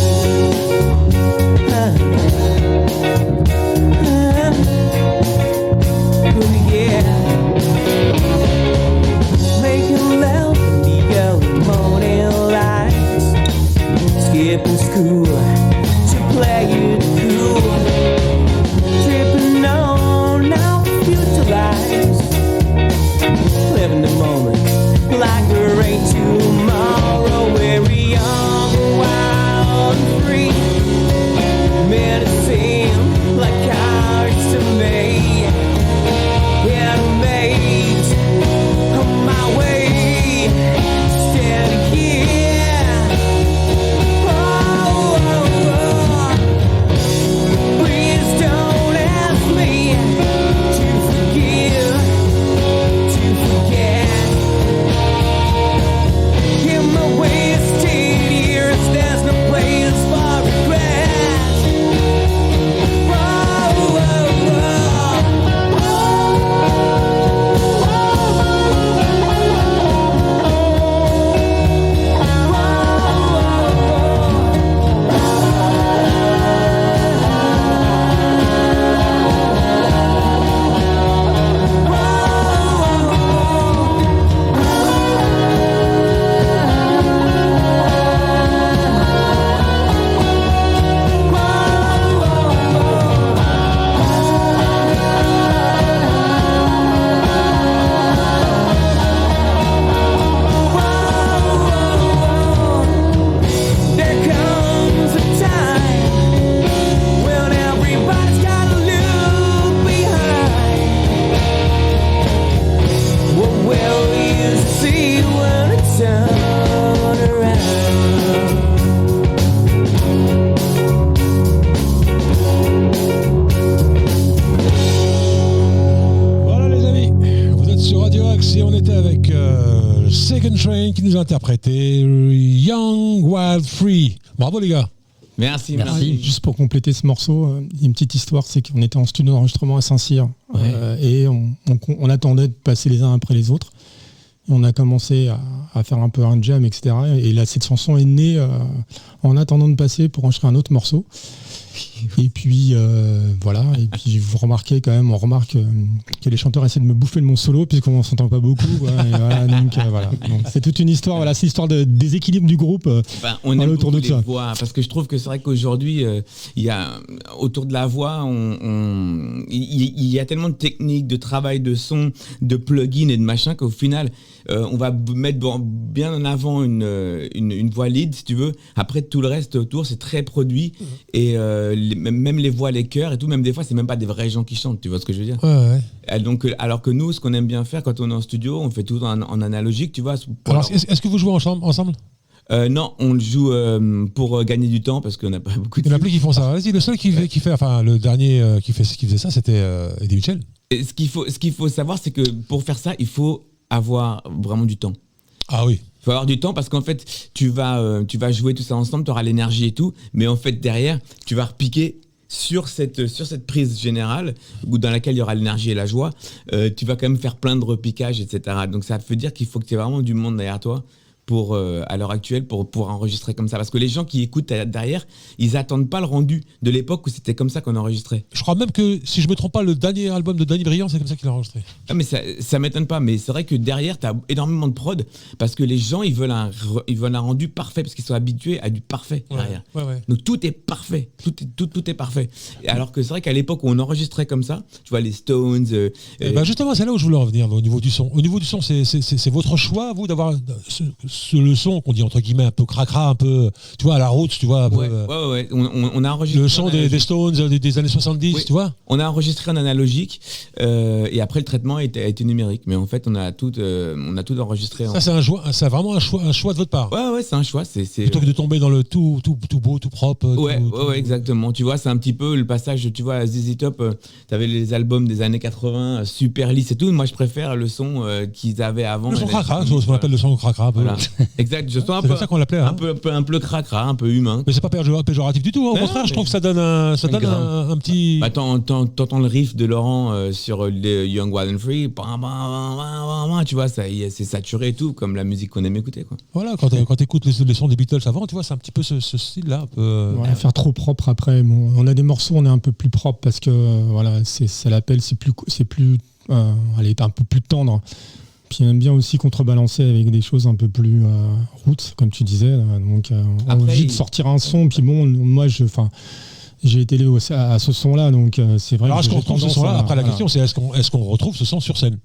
Second Train qui nous a interprété Young Wild Free. Bravo les gars. Merci. Juste pour compléter ce morceau, il y a une petite histoire, c'est qu'on était en studio d'enregistrement à Saint-Cyr et on attendait de passer les uns après les autres. Et on a commencé à faire un peu un jam, etc. Et là, cette chanson est née en attendant de passer pour enregistrer un autre morceau. Et puis voilà, et puis vous remarquez quand même, on remarque que les chanteurs essaient de me bouffer de mon solo puisqu'on s'entend pas beaucoup. Voilà, donc c'est toute une histoire. Voilà, c'est l'histoire de déséquilibre du groupe. On aime autour de les voix parce que je trouve que c'est vrai qu'aujourd'hui il y a autour de la voix, il y a tellement de techniques, de travail de son, de plugins et de machin qu'au final on va mettre bien en avant une voix lead si tu veux. Après tout le reste autour c'est très produit et même les voix, les chœurs et tout, même des fois c'est même pas des vrais gens qui chantent, tu vois ce que je veux dire. Donc, alors que nous ce qu'on aime bien faire quand on est en studio, on fait tout en analogique, tu vois. Alors est-ce que vous jouez ensemble? Non, on le joue pour gagner du temps parce qu'on n'a pas beaucoup de... Il y en a plus qui font ça. Vas-y, le seul qui fait, enfin le dernier qui faisait ça, c'était Eddie Mitchell. Et ce qu'il faut savoir, c'est que pour faire ça, il faut avoir vraiment du temps. Ah oui. Il faut avoir du temps parce qu'en fait, tu vas jouer tout ça ensemble, tu auras l'énergie et tout, mais en fait, derrière, tu vas repiquer sur cette prise générale dans laquelle il y aura l'énergie et la joie. Tu vas quand même faire plein de repiquages, etc. Donc, ça veut dire qu'il faut que tu aies vraiment du monde derrière toi pour, à l'heure actuelle pour enregistrer comme ça. Parce que les gens qui écoutent derrière, ils attendent pas le rendu de l'époque où c'était comme ça qu'on enregistrait. Je crois même que, si je me trompe pas, le dernier album de Danny Briand, c'est comme ça qu'il a enregistré. Ah mais ça m'étonne pas, mais c'est vrai que derrière, tu as énormément de prod parce que les gens, ils veulent un rendu parfait parce qu'ils sont habitués à du parfait derrière. Donc tout est parfait, tout est parfait. Et alors que c'est vrai qu'à l'époque où on enregistrait comme ça, tu vois, les Stones... justement, c'est là où je voulais en venir, au niveau du son. Au niveau du son, c'est votre choix, vous, d'avoir... le son qu'on dit entre guillemets un peu cracra, un peu, tu vois, à la route, tu vois. On a enregistré le son des Stones des années 70, tu vois. On a enregistré en analogique et après le traitement a été numérique, mais en fait on a tout enregistré. Ça c'est vraiment un choix de votre part. Ouais, c'est un choix. Plutôt que de tomber dans le tout beau, tout propre. Ouais, exactement. Tu vois, c'est un petit peu le passage. Tu vois, à ZZ Top, t'avais les albums des années 80, super lisses et tout. Moi, je préfère le son qu'ils avaient avant. Le son cracra, ce qu'on appelle le son cracra. Voilà. Exact, je sens c'est comme ça qu'on l'appelait. Un peu cracra, un peu humain. Mais c'est pas péjoratif du tout. Au contraire, je trouve que ça donne un petit. T'entends le riff de Laurent sur les Young Wild and Free, tu vois, c'est saturé et tout, comme la musique qu'on aime écouter, quoi. Voilà, quand t'écoutes les sons des Beatles avant, tu vois, c'est un petit peu ce style-là. Faire trop propre après. Bon, on a des morceaux, on est un peu plus propre parce que ça l'appelle, c'est plus, elle est un peu plus tendre. Puis on aime bien aussi contrebalancer avec des choses un peu plus roots, comme tu disais. Donc envie de sortir un son. Puis bon, moi j'ai été élevé à ce son-là, donc c'est vrai. Alors est-ce qu'on retrouve ce son-là? Après la question, c'est est-ce qu'on retrouve ce son sur scène?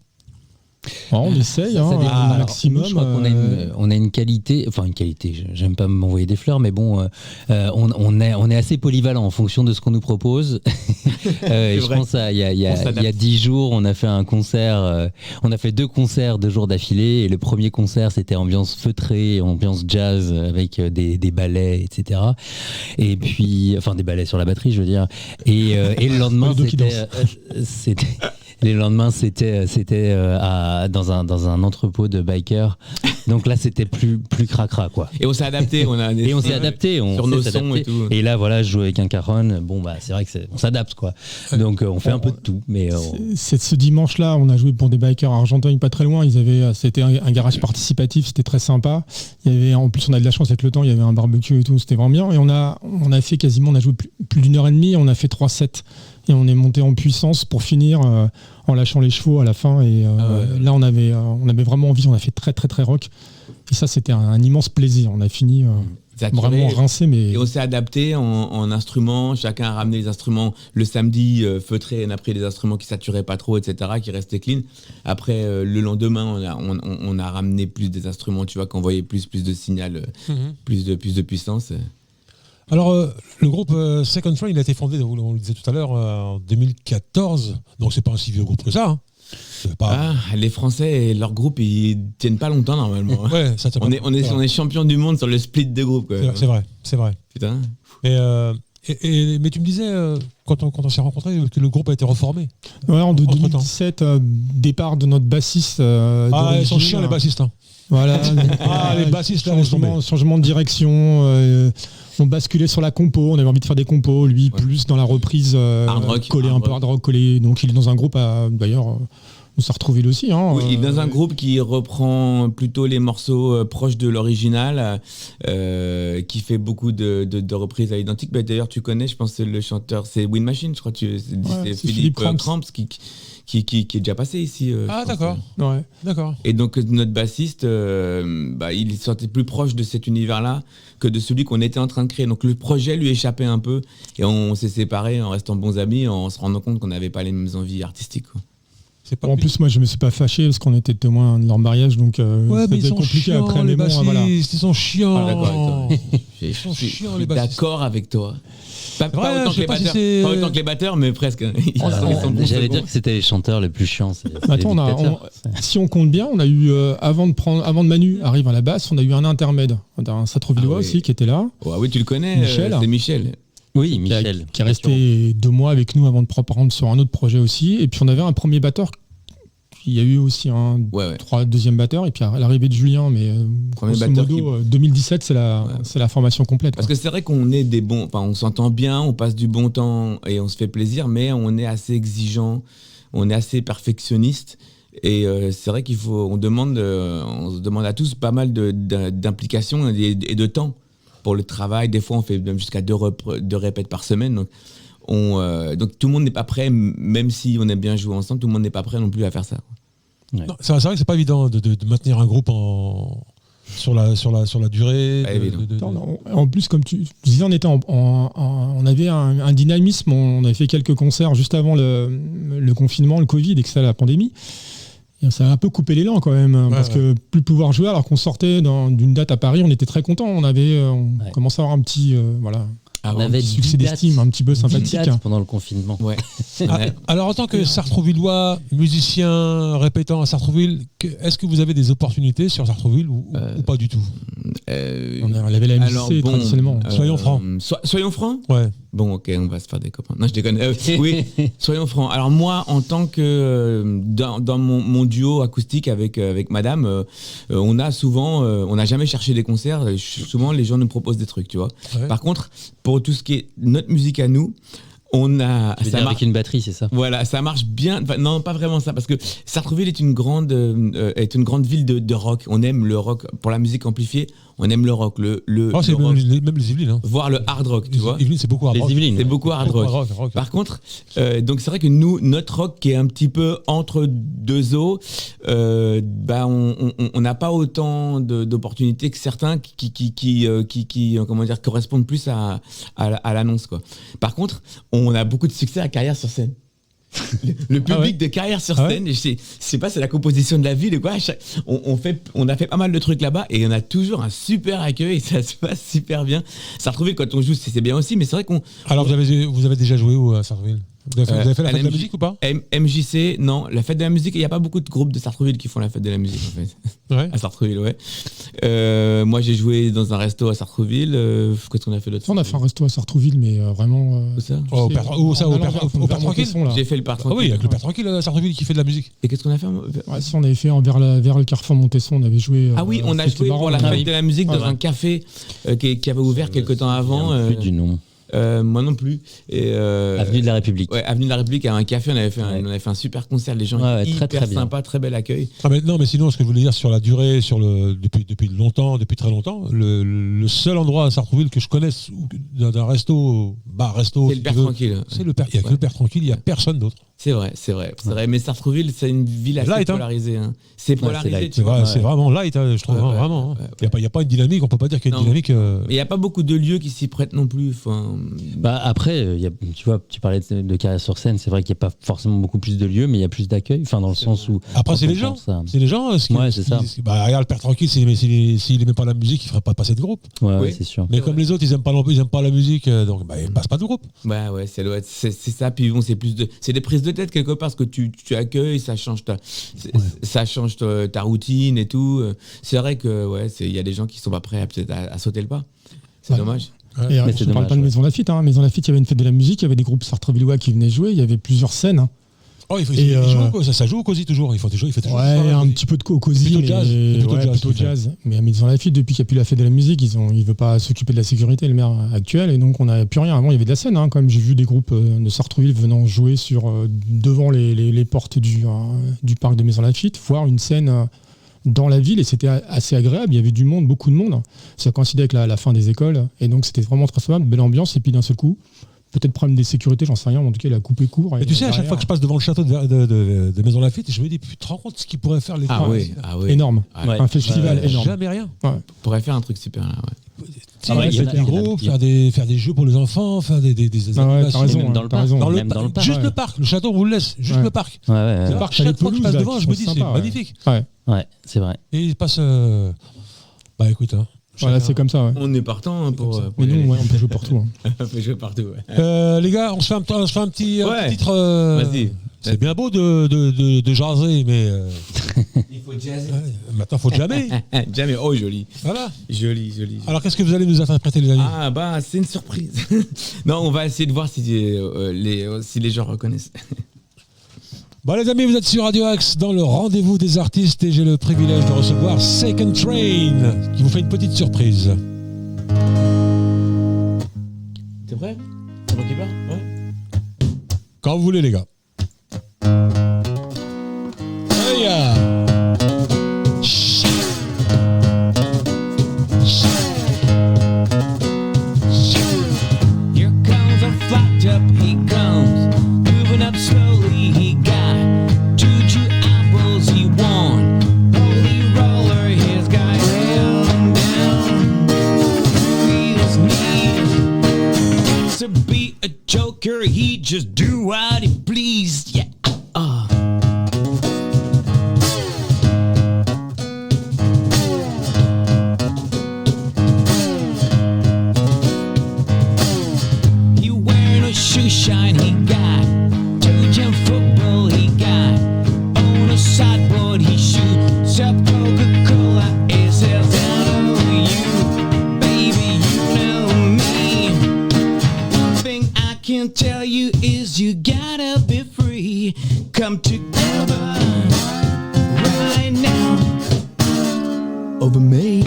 On essaye, un maximum. Je crois qu'on a une qualité, j'aime pas m'envoyer des fleurs, mais bon, on est assez polyvalent en fonction de ce qu'on nous propose. Je pense il y a 10 jours, on a fait un concert, on a fait 2 concerts 2 jours d'affilée, et le premier concert c'était ambiance feutrée, ambiance jazz avec des ballets, etc. Et puis, des ballets sur la batterie, je veux dire. Et le lendemain, c'était les lendemains, c'était dans un entrepôt de bikers. Donc là, c'était plus cracra, quoi. Et on s'est adapté. On s'est adapté. Sur nos sons et tout. Et là, voilà, je joue avec un Caron. Bon, c'est vrai on s'adapte, quoi. Donc, on fait un peu de tout. Mais ce dimanche-là, on a joué pour des bikers à Argenteuil, pas très loin. C'était un garage participatif. C'était très sympa. En plus, on a de la chance avec le temps. Il y avait un barbecue et tout. C'était vraiment bien. Et on a fait quasiment, on a joué plus d'une heure et demie. On a fait 3 sets. Et on est monté en puissance pour finir en lâchant les chevaux à la fin. Et là, on avait vraiment envie. On a fait très, très, très rock. Et ça, c'était un immense plaisir. On a fini vraiment rincé. Mais... Et on s'est adapté en instruments. Chacun a ramené les instruments le samedi feutré. On a pris des instruments qui saturaient pas trop, etc., qui restaient clean. Après, le lendemain, on a ramené plus des instruments, tu vois, qui envoyaient plus de signal, plus de puissance. Alors, le groupe Second Train, il a été fondé, on le disait tout à l'heure, en 2014. Donc, c'est pas un si vieux groupe que ça. Les Français et leur groupe, ils tiennent pas longtemps normalement. Ouais, on est champion du monde sur le split de groupe. C'est vrai. Putain. Mais Mais tu me disais, quand on s'est rencontrés, que le groupe a été reformé. Ouais, en 2017, départ de notre bassiste. Ils sont chiants les bassistes. Hein. Voilà. Les bassistes, là, changement de direction. On basculait sur la compo, on avait envie de faire des compos, lui plus dans la reprise, hard rock, un peu hard rock, collé. Donc il est dans un groupe, d'ailleurs, on s'est retrouvé lui aussi. Hein, oui, il est dans un groupe qui reprend plutôt les morceaux proches de l'original, qui fait beaucoup de reprises à l'identique. Bah, d'ailleurs, tu connais, je pense que le chanteur, c'est Wind Machine, je crois que c'est Philippe Cramps qui est déjà passé ici. D'accord. Ouais. D'accord. Et donc notre bassiste, il se sentait plus proche de cet univers-là que de celui qu'on était en train de créer. Donc le projet lui échappait un peu et on s'est séparés en restant bons amis, en se rendant compte qu'on n'avait pas les mêmes envies artistiques. Quoi. En plus, moi, je me suis pas fâché parce qu'on était témoins de leur mariage, donc c'était compliqué chiants, après. Les bassistes, ils sont chiants. Ah, d'accord avec toi. Ils sont chiants, les bassistes. D'accord avec toi. Pas autant que les batteurs, mais presque. J'allais dire que c'était les chanteurs les plus chiants. Si on compte bien, on a eu, avant de Manu arrive à la basse, on a eu un intermède. Un Sartrouvillois aussi qui était là. Oui, tu le connais, c'est Michel. Oui, Michel. Qui est resté 2 mois avec nous avant de prendre sur un autre projet aussi. Et puis on avait un premier batteur. Il y a eu aussi un deuxième batteur et puis à l'arrivée de Julien, mais grosso modo, 2017 c'est la formation complète. Parce que c'est vrai qu'on est des bons, on s'entend bien, on passe du bon temps et on se fait plaisir, mais on est assez exigeant, on est assez perfectionniste et c'est vrai on se demande à tous pas mal d'implication et de temps pour le travail. Des fois on fait même jusqu'à 2 répètes par semaine. Donc tout le monde n'est pas prêt, même si on aime bien jouer ensemble, tout le monde n'est pas prêt non plus à faire ça. Ouais. Non, c'est vrai que c'est pas évident de maintenir un groupe sur la durée. En plus, comme tu disais, on était on avait un dynamisme. On avait fait quelques concerts juste avant le confinement, le Covid, et que c'était la pandémie. Et ça a un peu coupé l'élan quand même, parce que plus pouvoir jouer alors qu'on sortait d'une date à Paris, on était très contents. On commençait à avoir un petit on avait succès d'estime un petit peu sympathique pendant le confinement. Ouais. Alors en tant que Sartrouvillois, musicien répétant à Sartrouville, est-ce que vous avez des opportunités sur Sartrouville ou pas du tout? On avait la MJC traditionnellement. Soyons francs. Soyons francs. Ouais. Bon, ok, on va se faire des copains. Non, je déconne. Oui, soyons francs. Alors moi, en tant que dans mon duo acoustique avec Madame, on n'a jamais cherché des concerts. Souvent, les gens nous proposent des trucs, tu vois. Ouais. Par contre, pour tout ce qui est notre musique à nous, on a. Avec une batterie, c'est ça. Voilà, ça marche bien. Enfin, non, pas vraiment ça, parce que Sartrouville est une grande ville de rock. On aime le rock pour la musique amplifiée. On aime le rock, c'est rock. Même les Yvelines. Hein. Voire le hard rock, tu vois. Les Yvelines, c'est beaucoup hard rock. C'est beaucoup hard rock. Par contre, donc c'est vrai que nous, notre rock qui est un petit peu entre deux eaux, on n'a pas autant d'opportunités que certains qui correspondent plus à l'annonce, quoi. Par contre, on a beaucoup de succès à Carrière sur scène. Le public de Carrière sur scène, je sais pas, c'est la composition de la ville ou quoi. On a fait pas mal de trucs là-bas et on a toujours un super accueil et ça se passe super bien. Sartrouville, quand on joue, c'est bien aussi, mais c'est vrai qu'on. Alors vous avez déjà joué où à Sartrouville? Vous avez fait la fête de la musique ou pas? MJC, non. La fête de la musique, il n'y a pas beaucoup de groupes de Sartrouville qui font la fête de la musique en fait. Ouais. À Sartrouville, ouais. Moi j'ai joué dans un resto à Sartrouville. Qu'est-ce qu'on a fait d'autre? On a fait un resto à Sartrouville, mais vraiment. Où ça? Au Père Tranquille. J'ai fait le Père Tranquille. Ah oui, avec le Père Tranquille à Sartrouville qui fait de la musique. Et qu'est-ce qu'on a fait? Si on avait fait vers le Carrefour Montesson, on avait joué. Ah oui, on a joué pour la fête de la musique dans un café qui avait ouvert quelques temps avant. Plus du nom. Moi non plus. Avenue de la République. Ouais, Avenue de la République, à un café, on avait fait un super concert. Les gens hyper très sympas, très bel accueil. Mais sinon, ce que je voulais dire sur la durée, depuis très longtemps, le seul endroit à Sartrouville que je connaisse d'un resto, c'est le Père Tranquille. Il n'y a que le Père Tranquille, il n'y a personne d'autre. C'est vrai. Mais Sartrouville, c'est une ville assez polarisée. Hein. C'est polarisé. C'est vraiment light, je trouve, vraiment. Il n'y a pas une dynamique, on ne peut pas dire qu'il y a une dynamique. Mais il n'y a pas beaucoup de lieux qui s'y prêtent non plus. Après, tu vois, tu parlais de Carrière sur scène, c'est vrai qu'il n'y a pas forcément beaucoup plus de lieux, mais il y a plus d'accueil, dans le sens où. Après, c'est les gens. C'est les gens. C'est ça. Regarde, le Père Tranquille, s'il n'aimait pas la musique, il ne ferait pas passer de groupe. Ouais, c'est sûr. Mais comme les autres, ils n'aiment pas la musique, donc ils ne passent pas de groupe. Ouais, c'est ça. Puis bon, c'est des prises de tête quelque part, parce que tu accueilles, ça change ta routine et tout. C'est vrai que il y a des gens qui sont pas prêts à sauter le pas. C'est dommage. Ouais. Et je ne parle pas de Maison Lafitte. Maison Lafitte, il y avait une fête de la musique, il y avait des groupes sartrevillois qui venaient jouer, il y avait plusieurs scènes. Oh, ça joue au COSI toujours. Il fait toujours ouais, un petit peu de COSI, plutôt jazz. Mais à Maison Lafitte, depuis qu'il n'y a plus la fête de la musique, il ne veut pas s'occuper de la sécurité, le maire actuel, et donc on n'a plus rien. Avant, il y avait de la scène, quand même. J'ai vu des groupes de Sartreville venant jouer devant les portes du parc de Maison Lafitte, voir une scène dans la ville, et c'était assez agréable. Il y avait du monde, beaucoup de monde. Ça coïncidait avec la fin des écoles, et donc c'était vraiment très sympa, belle ambiance, et puis d'un seul coup, peut-être problème des sécurités, j'en sais rien, mais en tout cas, il a coupé court. Et tu sais, à chaque fois que je passe devant le château de Maison Lafitte, je me dis, tu te rends compte ce qu'il pourrait faire l'État? Oui. Énorme. Ouais. Un festival énorme. Jamais rien. Ouais. Pourrait faire un truc super là, faire des groupes, faire des jeux pour les enfants, faire des animations. T'as raison. Dans le parc. Juste le parc. Le château, on vous le laisse. Juste le parc. Le parc, chaque fois que je passe devant, je me dis, c'est magnifique. Ouais, c'est vrai. Et il passe... Bah écoute, voilà, c'est comme ça. Ouais. On est partant pour mais nous, on peut jouer partout. On peut jouer partout. Ouais. Les gars, on se fait un petit titre. Vas-y. C'est bien beau de jaser, mais. Il faut jazzer. Maintenant, il faut jammer. Jammer, oh joli. Voilà. Joli. Alors, qu'est-ce que vous allez nous interpréter, les amis? Ah, bah, c'est une surprise. Non, on va essayer de voir si les gens reconnaissent. Bon les amis, vous êtes sur Radio Axe dans le rendez-vous des artistes et j'ai le privilège de recevoir Second Train qui vous fait une petite surprise. T'es prêt? C'est moi qui parle? Ouais. Quand vous voulez les gars. Here comes a flat top, he comes, moving up slowly, he got juju apples he won, holy roller, his guy held down, his knees, to be a joker, he just do what he pleased, yeah, shine he got, two-gem football he got, on a sideboard he shoots up Coca-Cola, it says I know you, baby you know me, one thing I can tell you is you gotta be free, come together right now over me.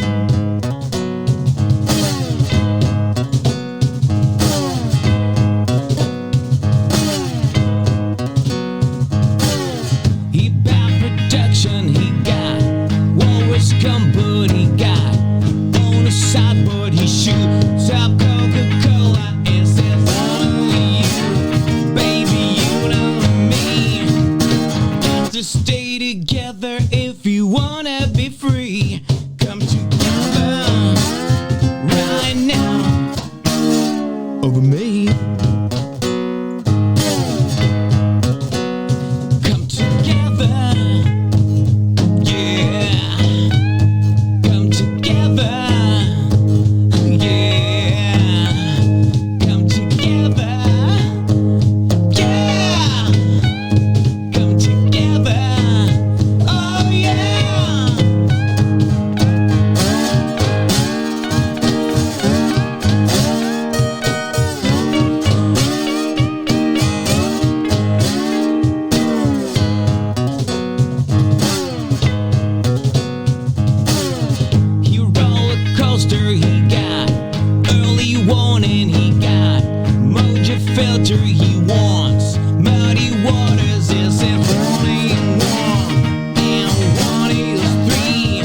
Stay together if you wanna be free. Come together right now over me. Come together, yeah. Come together, yeah. Come together, yeah. Come together. Filter he wants, muddy waters is it running one, and one is three.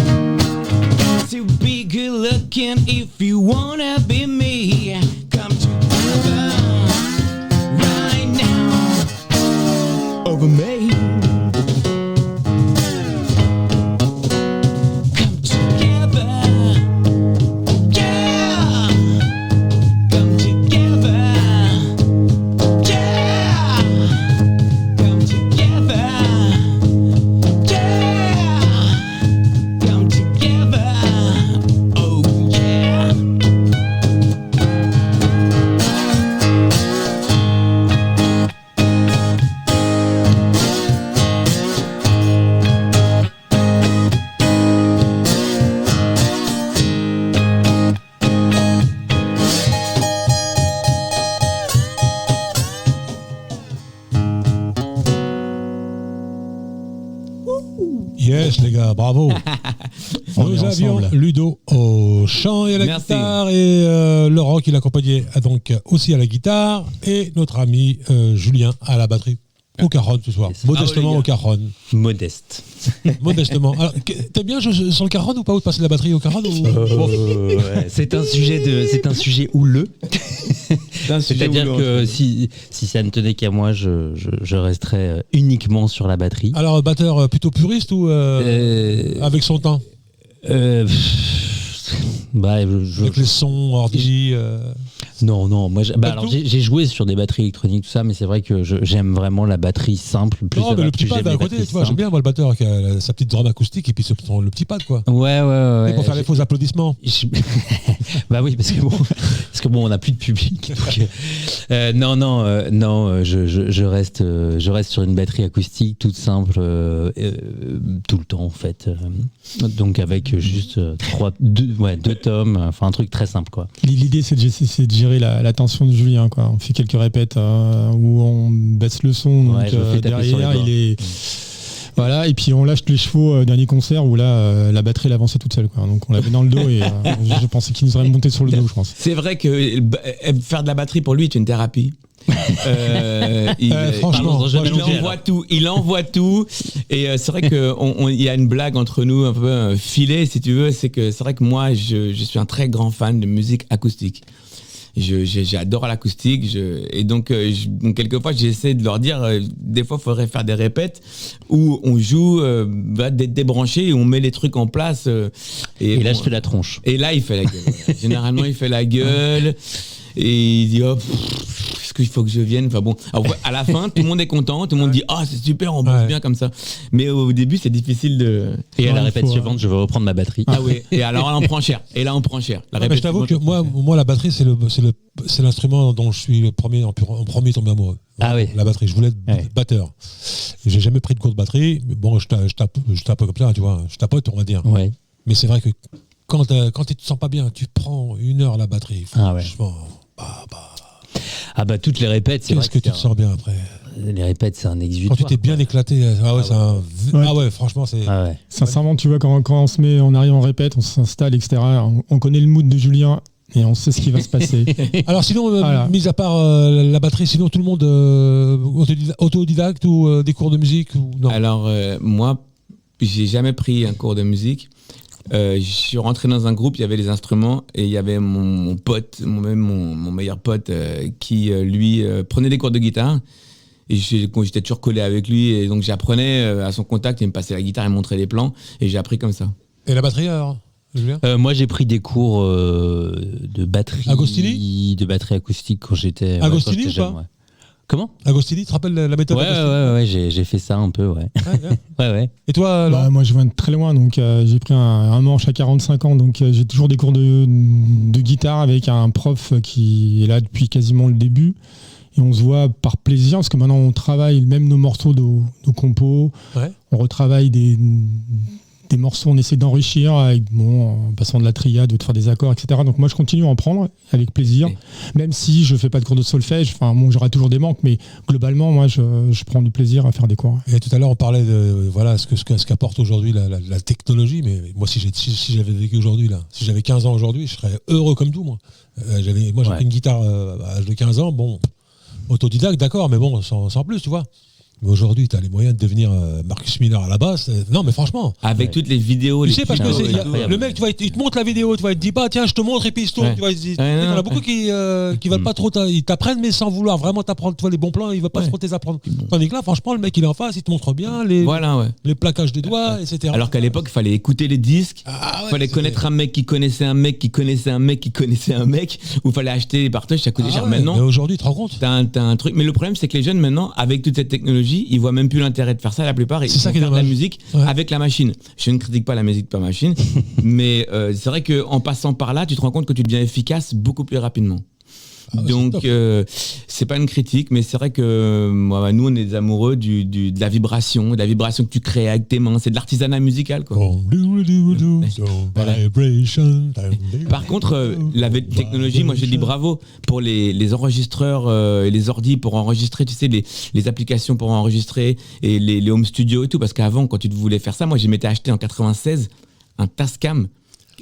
To be good looking if you wanna be me, come together right now over me. Come together, yeah. Come together. Yes, les gars, bravo. Nous avions Ludo au chant et à la guitare et Laurent qui l'accompagnait donc aussi à la guitare et notre ami Julien à la batterie. Au cajon ce soir. Modestement au cajon. Modeste. Modestement. Alors, t'aimes bien jouer sur le cajon ou pas, ou de passer la batterie au cajon ouais. C'est un sujet houleux. C'est-à-dire que si ça ne tenait qu'à moi, je resterais uniquement sur la batterie. Alors, batteur plutôt puriste ou avec son temps avec les sons ordi Non, moi j'ai joué sur des batteries électroniques, tout ça, mais c'est vrai que j'aime vraiment la batterie simple. Plus non, mais le petit pad à côté, tu vois, j'aime bien moi le batteur qui a sa petite drum acoustique et puis le petit pad, quoi. Ouais. Et pour faire les faux applaudissements. Bah oui, parce que bon, on n'a plus de public. Donc, non, je reste sur une batterie acoustique toute simple tout le temps en fait. Donc avec juste deux tomes, enfin un truc très simple quoi. L'idée c'est de gérer la tension de Julien quoi. On fait quelques répètes où on baisse le son, donc derrière il est voilà, et puis on lâche les chevaux dernier concert où là la batterie elle avançait toute seule quoi. Donc on l'avait dans le dos et je pensais qu'il nous aurait monté sur le dos, je pense. C'est vrai que faire de la batterie pour lui est une thérapie. Franchement, il envoie tout et c'est vrai que il y a une blague entre nous un peu filée si tu veux, c'est vrai que moi je suis un très grand fan de musique acoustique. J'adore l'acoustique et donc quelquefois j'essaie de leur dire des fois il faudrait faire des répètes où on joue débranché et on met les trucs en place et là je fais la tronche et là il fait la gueule. Généralement il fait la gueule et il dit est-ce qu'il faut que je vienne, enfin bon, alors, à la fin tout le monde est content, tout le monde dit c'est super, on bosse bien comme ça, mais au début c'est difficile de et à la répète suivante je vais reprendre ma batterie et alors là on prend cher la mais je t'avoue que moi la batterie c'est l'instrument dont je suis en premier tombé amoureux. La batterie, je voulais être batteur. J'ai jamais pris de cours de batterie, mais bon je tape comme ça, tu vois, je tapote on va dire. Mais c'est vrai que quand tu te sens pas bien, tu prends 1 heure la batterie. Franchement, toutes les répètes, c'est vrai que tu te sens bien après. Les répètes, c'est un exutoire. Quand tu t'es bien éclaté, franchement, c'est. Sincèrement, tu vois, quand on arrive en répète, on s'installe, etc. On connaît le mood de Julien et on sait ce qui va se passer. Alors, sinon, mis à part la batterie, sinon tout le monde autodidacte ou des cours de musique ou non? Alors, moi, j'ai jamais pris un cours de musique. Je suis rentré dans un groupe, il y avait les instruments et il y avait mon pote, mon meilleur pote qui lui prenait des cours de guitare et j'étais toujours collé avec lui et donc j'apprenais à son contact, il me passait la guitare, il me montrait les plans et j'ai appris comme ça. Et la batterie alors Julien? Moi j'ai pris des cours de batterie Agostini acoustique quand j'étais Agostini ou jeune, pas? Comment? Agostini, tu te rappelles la méthode Agostini? Ouais, j'ai fait ça un peu, ouais. Et toi moi, je viens de très loin, donc j'ai pris un manche à 45 ans, donc j'ai toujours des cours de guitare avec un prof qui est là depuis quasiment le début. Et on se voit par plaisir, parce que maintenant on travaille même nos morceaux, nos compos, on retravaille des morceaux, on essaie d'enrichir en passant de la triade ou de faire des accords, etc. Donc moi je continue à en prendre avec plaisir, même si je fais pas de cours de solfège, j'aurai toujours des manques, mais globalement moi je prends du plaisir à faire des cours. Et tout à l'heure on parlait de ce qu'apporte aujourd'hui la technologie, mais moi si j'avais vécu aujourd'hui, si j'avais 15 ans aujourd'hui, je serais heureux comme tout moi. J'ai pris une guitare à l'âge de 15 ans, autodidacte d'accord, mais bon sans plus tu vois. Mais aujourd'hui, tu as les moyens de devenir Marcus Miller à la basse. Non, mais franchement. Avec toutes les vidéos. Tu sais, parce que le mec, tu vois, il te montre la vidéo, tu vois, il te dit pas, tiens, je te montre et puis il se tourne. Tu vois, il y en a beaucoup qui veulent pas trop. Ils t'apprennent, mais sans vouloir vraiment t'apprendre. Tu vois, les bons plans, ils veulent pas trop t'apprendre. Tandis que là, franchement, le mec, il est en face, il te montre bien les plaquages des doigts, etc. Alors qu'à l'époque, il fallait écouter les disques. Il fallait connaître un mec qui connaissait un mec qui connaissait un mec qui connaissait un mec. Ou il fallait acheter les partages, ça coûtait cher. Maintenant. Mais aujourd'hui, tu te rends compte. T'as un truc. Mais le problème, c'est que les jeunes, maintenant, avec toute cette technologie, ils voient même plus l'intérêt de faire ça. La plupart ils font faire de la musique avec la machine. Je ne critique pas la musique par machine, mais c'est vrai qu'en passant par là tu te rends compte que tu deviens efficace beaucoup plus rapidement. Donc c'est pas une critique, mais c'est vrai que nous on est des amoureux de la vibration que tu crées avec tes mains. C'est de l'artisanat musical, quoi. Par contre, la technologie, moi je dis bravo pour les enregistreurs et les ordis pour enregistrer, tu sais, les applications pour enregistrer et les home studios et tout, parce qu'avant quand tu voulais faire ça, moi je m'étais acheté en 96 un Tascam,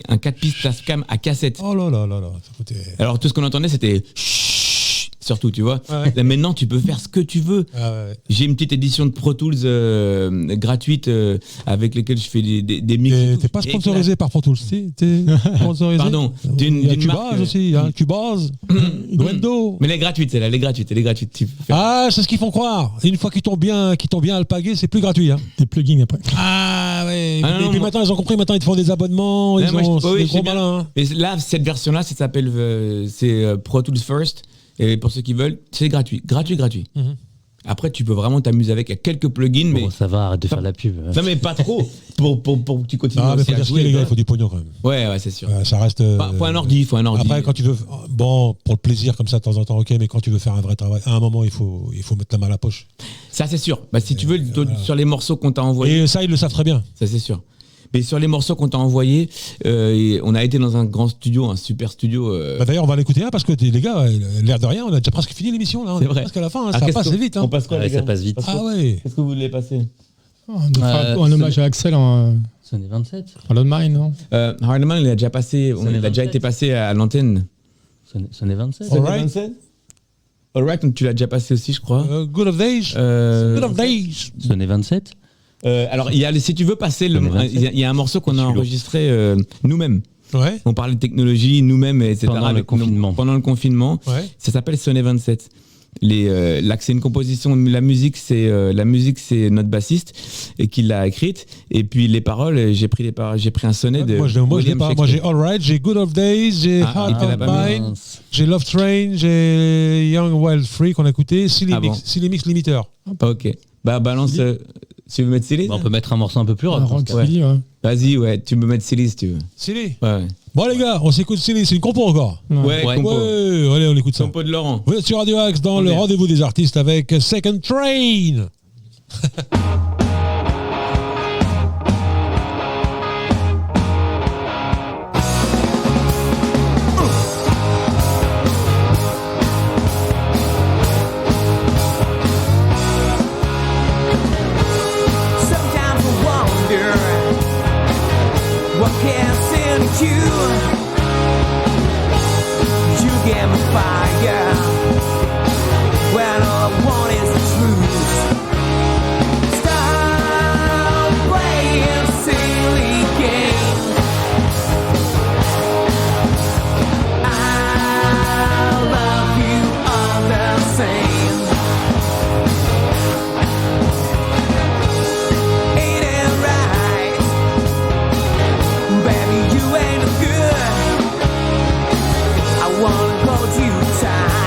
un 4 pistes Tascam à cassette. Oh là là là là, ça coûtait... Alors tout ce qu'on entendait c'était chut, surtout, tu vois. Ouais. Là, maintenant tu peux faire ce que tu veux. Ouais. J'ai une petite édition de Pro Tools gratuite avec lesquelles je fais des mix. T'es pas sponsorisé par Pro Tools, t'es sponsorisé. Pardon, il y a Cubase aussi, hein, Cubase, Nuendo. Mais elle est gratuite, celle-là, elle est gratuite. Ah, c'est ce qu'ils font croire. Une fois qu'ils t'ont bien alpagué, c'est plus gratuit. Hein. Des plugins après. Ah ouais. Et puis maintenant ils ont compris, maintenant ils te font des abonnements, ils ont des gros malins. Hein. Mais là, cette version-là, ça s'appelle Pro Tools First. Et pour ceux qui veulent, c'est gratuit. Mm-hmm. Après, tu peux vraiment t'amuser avec. Il y a quelques plugins, mais... ça va, arrête de faire la pub. Non, mais pas trop, pour que tu continues à jouer. Les gars, il faut du pognon quand même. Ouais, c'est sûr. Ça reste... faut un ordi. Après, quand tu veux... Bon, pour le plaisir, comme ça, de temps en temps, ok, mais quand tu veux faire un vrai travail, à un moment, il faut mettre la main à la poche. Ça, c'est sûr. Si tu veux, sur les morceaux qu'on t'a envoyés... Et ça, ils le savent très bien. Ça, c'est sûr. Mais sur les morceaux qu'on t'a envoyés, on a été dans un grand studio, un super studio. D'ailleurs, on va l'écouter parce que les gars, l'air de rien, on a déjà presque fini l'émission. Là. On est presque à la fin, ça passe vite. On passe quoi, les gars ? Ça passe vite. Ah ouais. Qu'est-ce que vous voulez passer ? Un hommage à Axel en... Sonnet 27. Hard Mine, non Hard Mine, il a déjà passé, il a déjà été passé à l'antenne. Sonnet 27. Sonnet 27 ? Alright, tu l'as déjà passé aussi, je crois. Good of Days. Good of Days. Sonnet 27. Alors, si tu veux passer, il y a un morceau qu'on a enregistré nous-mêmes. Ouais. On parlait de technologie nous-mêmes, etc. Pendant le confinement. Ouais. Ça s'appelle Sonnet 27. Là, c'est une composition. La musique, c'est notre bassiste et qui l'a écrite. Et puis les paroles, j'ai pris un sonnet de. Moi, je l'ai pas. Moi, j'ai All Right, j'ai Good of Days, j'ai Heart of Mine, j'ai Love Train, j'ai Young Wild Free qu'on a écouté, Silly Mix Limiter. Ok. Balance. Tu veux mettre Silly ? On peut mettre un morceau un peu plus rock. Ouais. Vas-y, ouais, tu peux mettre Silly si tu veux. Silly ? Ouais. Bon les gars, on s'écoute Silly, c'est une compo encore. Ouais, compo. Ouais, allez, on écoute ça. Compo de Laurent. Vous êtes sur Radio Axe dans le rendez-vous des artistes avec Second Train. You get me fire when all I want is the truth. Stop playing silly games. I love you all the same. Ain't it right, baby? You ain't good. I wanna hold you tight.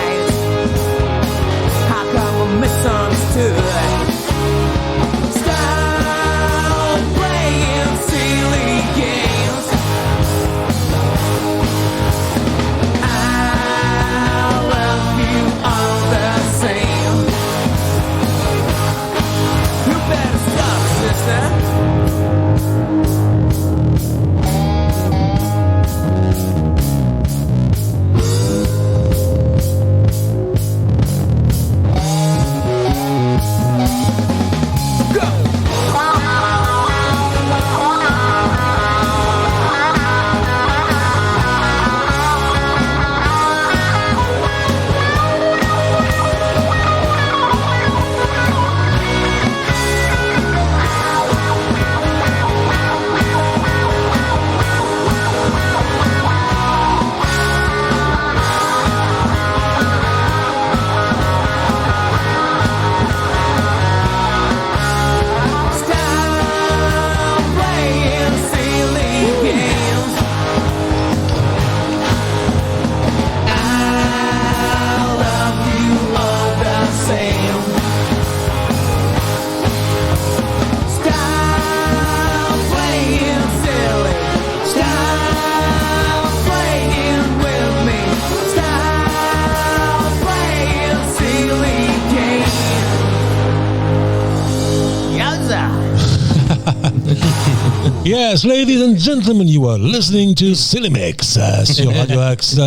Yes, ladies and gentlemen, you are listening to Cinemix sur Radio Axe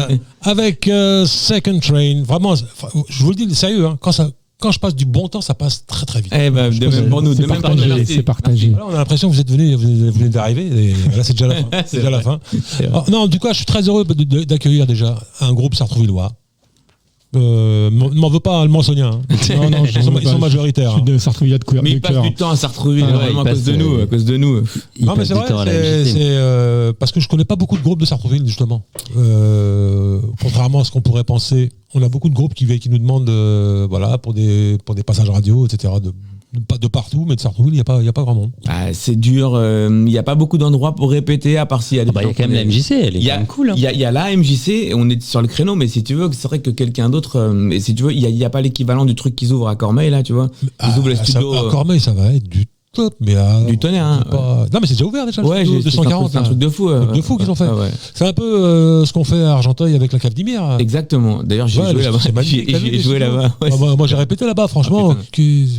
avec Second Train. Vraiment, je vous le dis sérieux, hein, quand je passe du bon temps, ça passe très très vite. Eh ben, de même pour nous, c'est partagé. Là, on a l'impression que vous venez d'arriver, et là c'est déjà la fin. C'est déjà la fin. Non, en tout cas, je suis très heureux d'accueillir déjà un groupe sartrouvillois. Ne m'en veux pas, le Mansonien. Hein. Non, ils sont majoritaires. Je suis de Sartrouville de cœur. Mais ils passent du temps à Sartrouville, vraiment à cause de nous. Non, mais c'est vrai, c'est parce que je connais pas beaucoup de groupes de Sartrouville, justement. Contrairement à ce qu'on pourrait penser, on a beaucoup de groupes qui nous demandent, voilà, pour des passages radio, etc. De partout, mais de Sartrouville, il n'y a pas grand monde. C'est dur, il n'y a pas beaucoup d'endroits pour répéter, à part s'il y a des. Il y a quand même la MJC, elle est quand même cool. Il y a la MJC, on est sur le créneau, mais si tu veux, c'est vrai que quelqu'un d'autre, et si tu veux, il n'y a pas l'équivalent du truc qu'ils ouvrent à Cormeil, là, tu vois. Ils ouvrent le studio. À Cormeil, ça va être du top, mais du tonnerre, hein. Non, mais c'est déjà ouvert déjà. Ouais, le 240. C'est un truc de fou. Un truc de fou qu'ils ont fait. Ouais. C'est un peu ce qu'on fait à Argenteuil avec la cave d'Hymer. Exactement. D'ailleurs, j'ai joué là-bas. J'ai joué là-bas. Ouais. Moi, j'ai répété là-bas, franchement.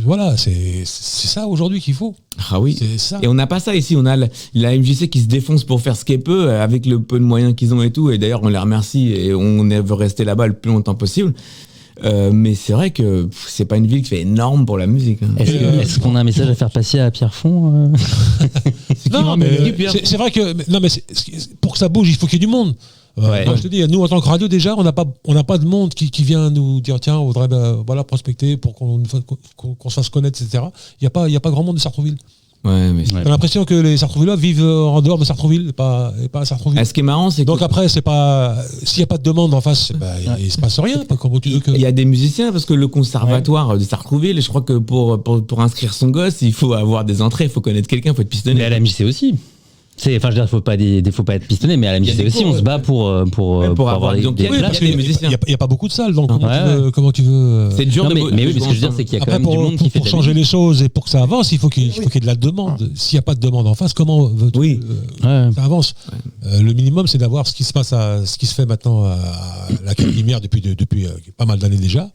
Voilà, c'est ça aujourd'hui qu'il faut. Ah oui. C'est ça. Et on n'a pas ça ici. On a la MJC qui se défonce pour faire ce qu'elle peut avec le peu de moyens qu'ils ont et tout. Et d'ailleurs, on les remercie et on veut rester là-bas le plus longtemps possible. Mais c'est vrai que c'est pas une ville qui fait énorme pour la musique. Hein. Est-ce qu'on a un message à faire passer à Pierre Fond Non, mais c'est vrai que pour que ça bouge, il faut qu'il y ait du monde. Ouais. Moi, je te dis, nous en tant que radio déjà, on n'a pas de monde qui vient nous dire tiens, on voudrait prospecter pour qu'on se fasse connaître, etc. Il y a pas grand monde de Sartrouville. Ouais, mais j'ai l'impression que les Sartrouvillois vivent en dehors de Sartrouville et pas à Sartrouville. Ce qui est marrant, c'est que donc après, c'est pas s'il n'y a pas de demande en face, il se passe rien. Il y a des musiciens parce que le conservatoire de Sartrouville, je crois que pour inscrire son gosse, il faut avoir des entrées, il faut connaître quelqu'un, il faut être pistonné. Mais à la MJC aussi. Enfin, je veux dire, faut pas être pistonné, mais à la MJC aussi, on se bat pour avoir des places. Il n'y a pas beaucoup de salles, donc comment tu veux. C'est dur mais oui, mais ce que je veux dire, c'est qu'il y a quand même du monde qui fait pour changer les choses et pour que ça avance, il faut qu'il y ait de la demande. S'il n'y a pas de demande en face, comment veux-tu ça avance? Le minimum, c'est d'avoir ce qui se passe, ce qui se fait maintenant à la Cave-Lumière depuis pas mal d'années déjà.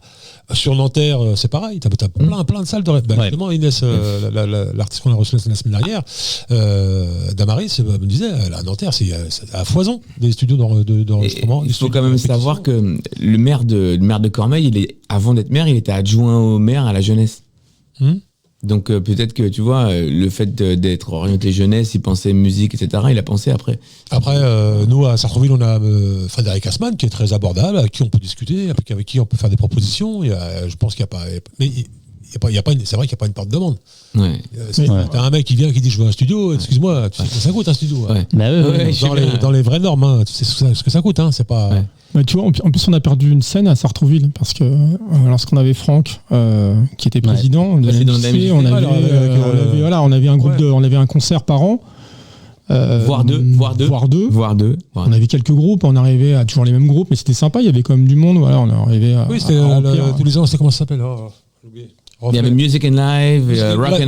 Sur Nanterre, c'est pareil, t'as plein de salles de répétition. Justement, Inès, l'artiste qu'on a reçu la semaine dernière, Damaris, me disait, à Nanterre, c'est à foison des studios d'enregistrement. Il faut quand même savoir que le maire de Cormeil, avant d'être maire, il était adjoint au maire à la jeunesse. Donc peut-être que tu vois, le fait d'être orienté jeunesse, il pensait musique, etc. Il a pensé après. Après, nous à Sartrouville, on a Frédéric Assmann qui est très abordable, avec qui on peut discuter, avec qui on peut faire des propositions. Je pense qu'il n'y a pas, mais c'est vrai qu'il n'y a pas une part de demande. Ouais. T'as un mec qui vient qui dit je veux un studio, excuse-moi, tu sais ce que ça coûte un studio. Ouais. Dans les vraies normes, hein, tu sais ce que ça coûte, hein, c'est pas. Ouais. Bah, tu vois, en plus on a perdu une scène à Sartrouville parce que lorsqu'on avait Franck qui était président de la MJC, on avait un groupe on avait un concert par an. Voire deux. On avait quelques groupes, on arrivait à toujours les mêmes groupes, mais c'était sympa, il y avait quand même du monde, voilà, on arrivait à. Oui, c'était tous les ans, c'est comment ça s'appelle? J'ai oublié. Il y avait Music and Live, Rock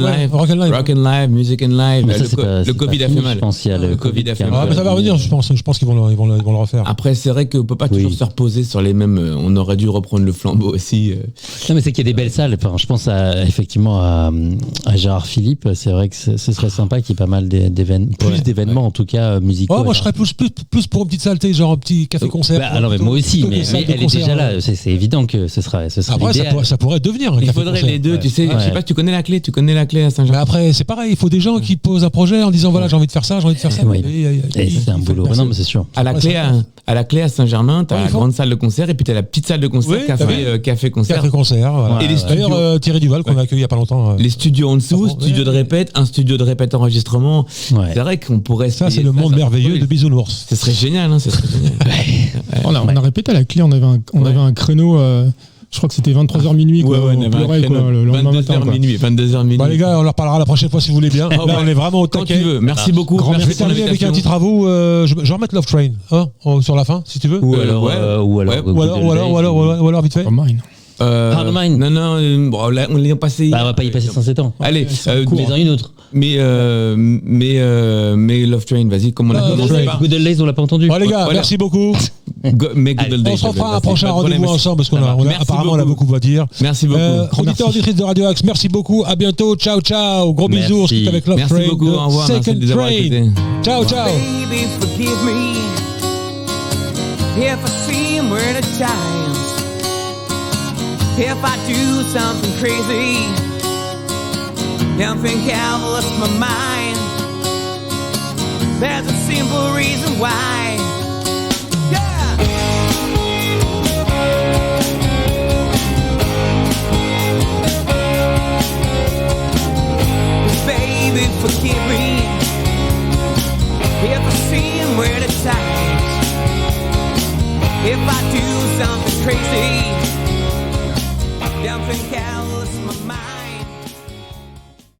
and Live, Music and Live. Le Covid a fait mal. Je pense qu'il y a le Covid a fait mal. Mais ça va revenir, je pense qu'ils vont le refaire. Après, c'est vrai qu'on peut pas toujours se reposer sur les mêmes. On aurait dû reprendre le flambeau aussi. Non, mais c'est qu'il y a des belles salles. Enfin, je pense effectivement à Gérard Philippe. C'est vrai que ce serait sympa qu'il y ait pas mal d'événements, en tout cas musicaux. Moi, je serais plus pour une petite saleté, genre un petit café-concert. Alors, mais moi aussi, mais elle est déjà là. C'est évident que ce sera. Après, ça pourrait devenir un café-concert. Tu sais, je sais pas, tu connais la clé à Saint-Jean. Mais après, c'est pareil, il faut des gens qui posent un projet en disant voilà, j'ai envie de faire ça. Et c'est un boulot. Non, mais c'est sûr. À la clé à Saint-Germain, t'as la grande salle de concert et puis t'as la petite salle de concert, café-concert. Café-concert, voilà. Et d'ailleurs, Thierry Duval, qu'on a accueilli il y a pas longtemps. Les studios en dessous, studio de répète, un studio de répète enregistrement. C'est vrai qu'on pourrait. Ça, c'est le monde merveilleux de Bisounours. Ce serait génial, ça serait génial. On a répété à la clé, on avait un créneau. Je crois que c'était 23h minuit. On pleurait, le lendemain matin. 22h minuit. Bah, les gars, on leur parlera la prochaine fois si vous voulez bien. Là, on est vraiment au taquet. Quand tu veux. Merci beaucoup. Je vais terminer avec un titre à vous. Je vais remettre Love Train sur la fin, si tu veux. Ou alors vite fait. Hard of Mine. Non, on l'a passé. On va pas y passer 107 ans. Allez, mais une autre. Mais Love Train, vas-y, comme on a commencé. Good Old Days, on l'a pas entendu. Bon, les gars, merci beaucoup. On se refera un prochain rendez-vous ensemble parce qu'on apparemment on a beaucoup à dire. Merci beaucoup. Auditeurs, auditrices de Radio Axe, merci beaucoup. À bientôt. Ciao, ciao. Gros bisous. On se quitte avec Love Train. Merci beaucoup. Au revoir. Second Train. Ciao, ciao. Baby, forgive me if I seem weird at times. If I do something crazy, don't think I've lost my mind. There's a simple reason why.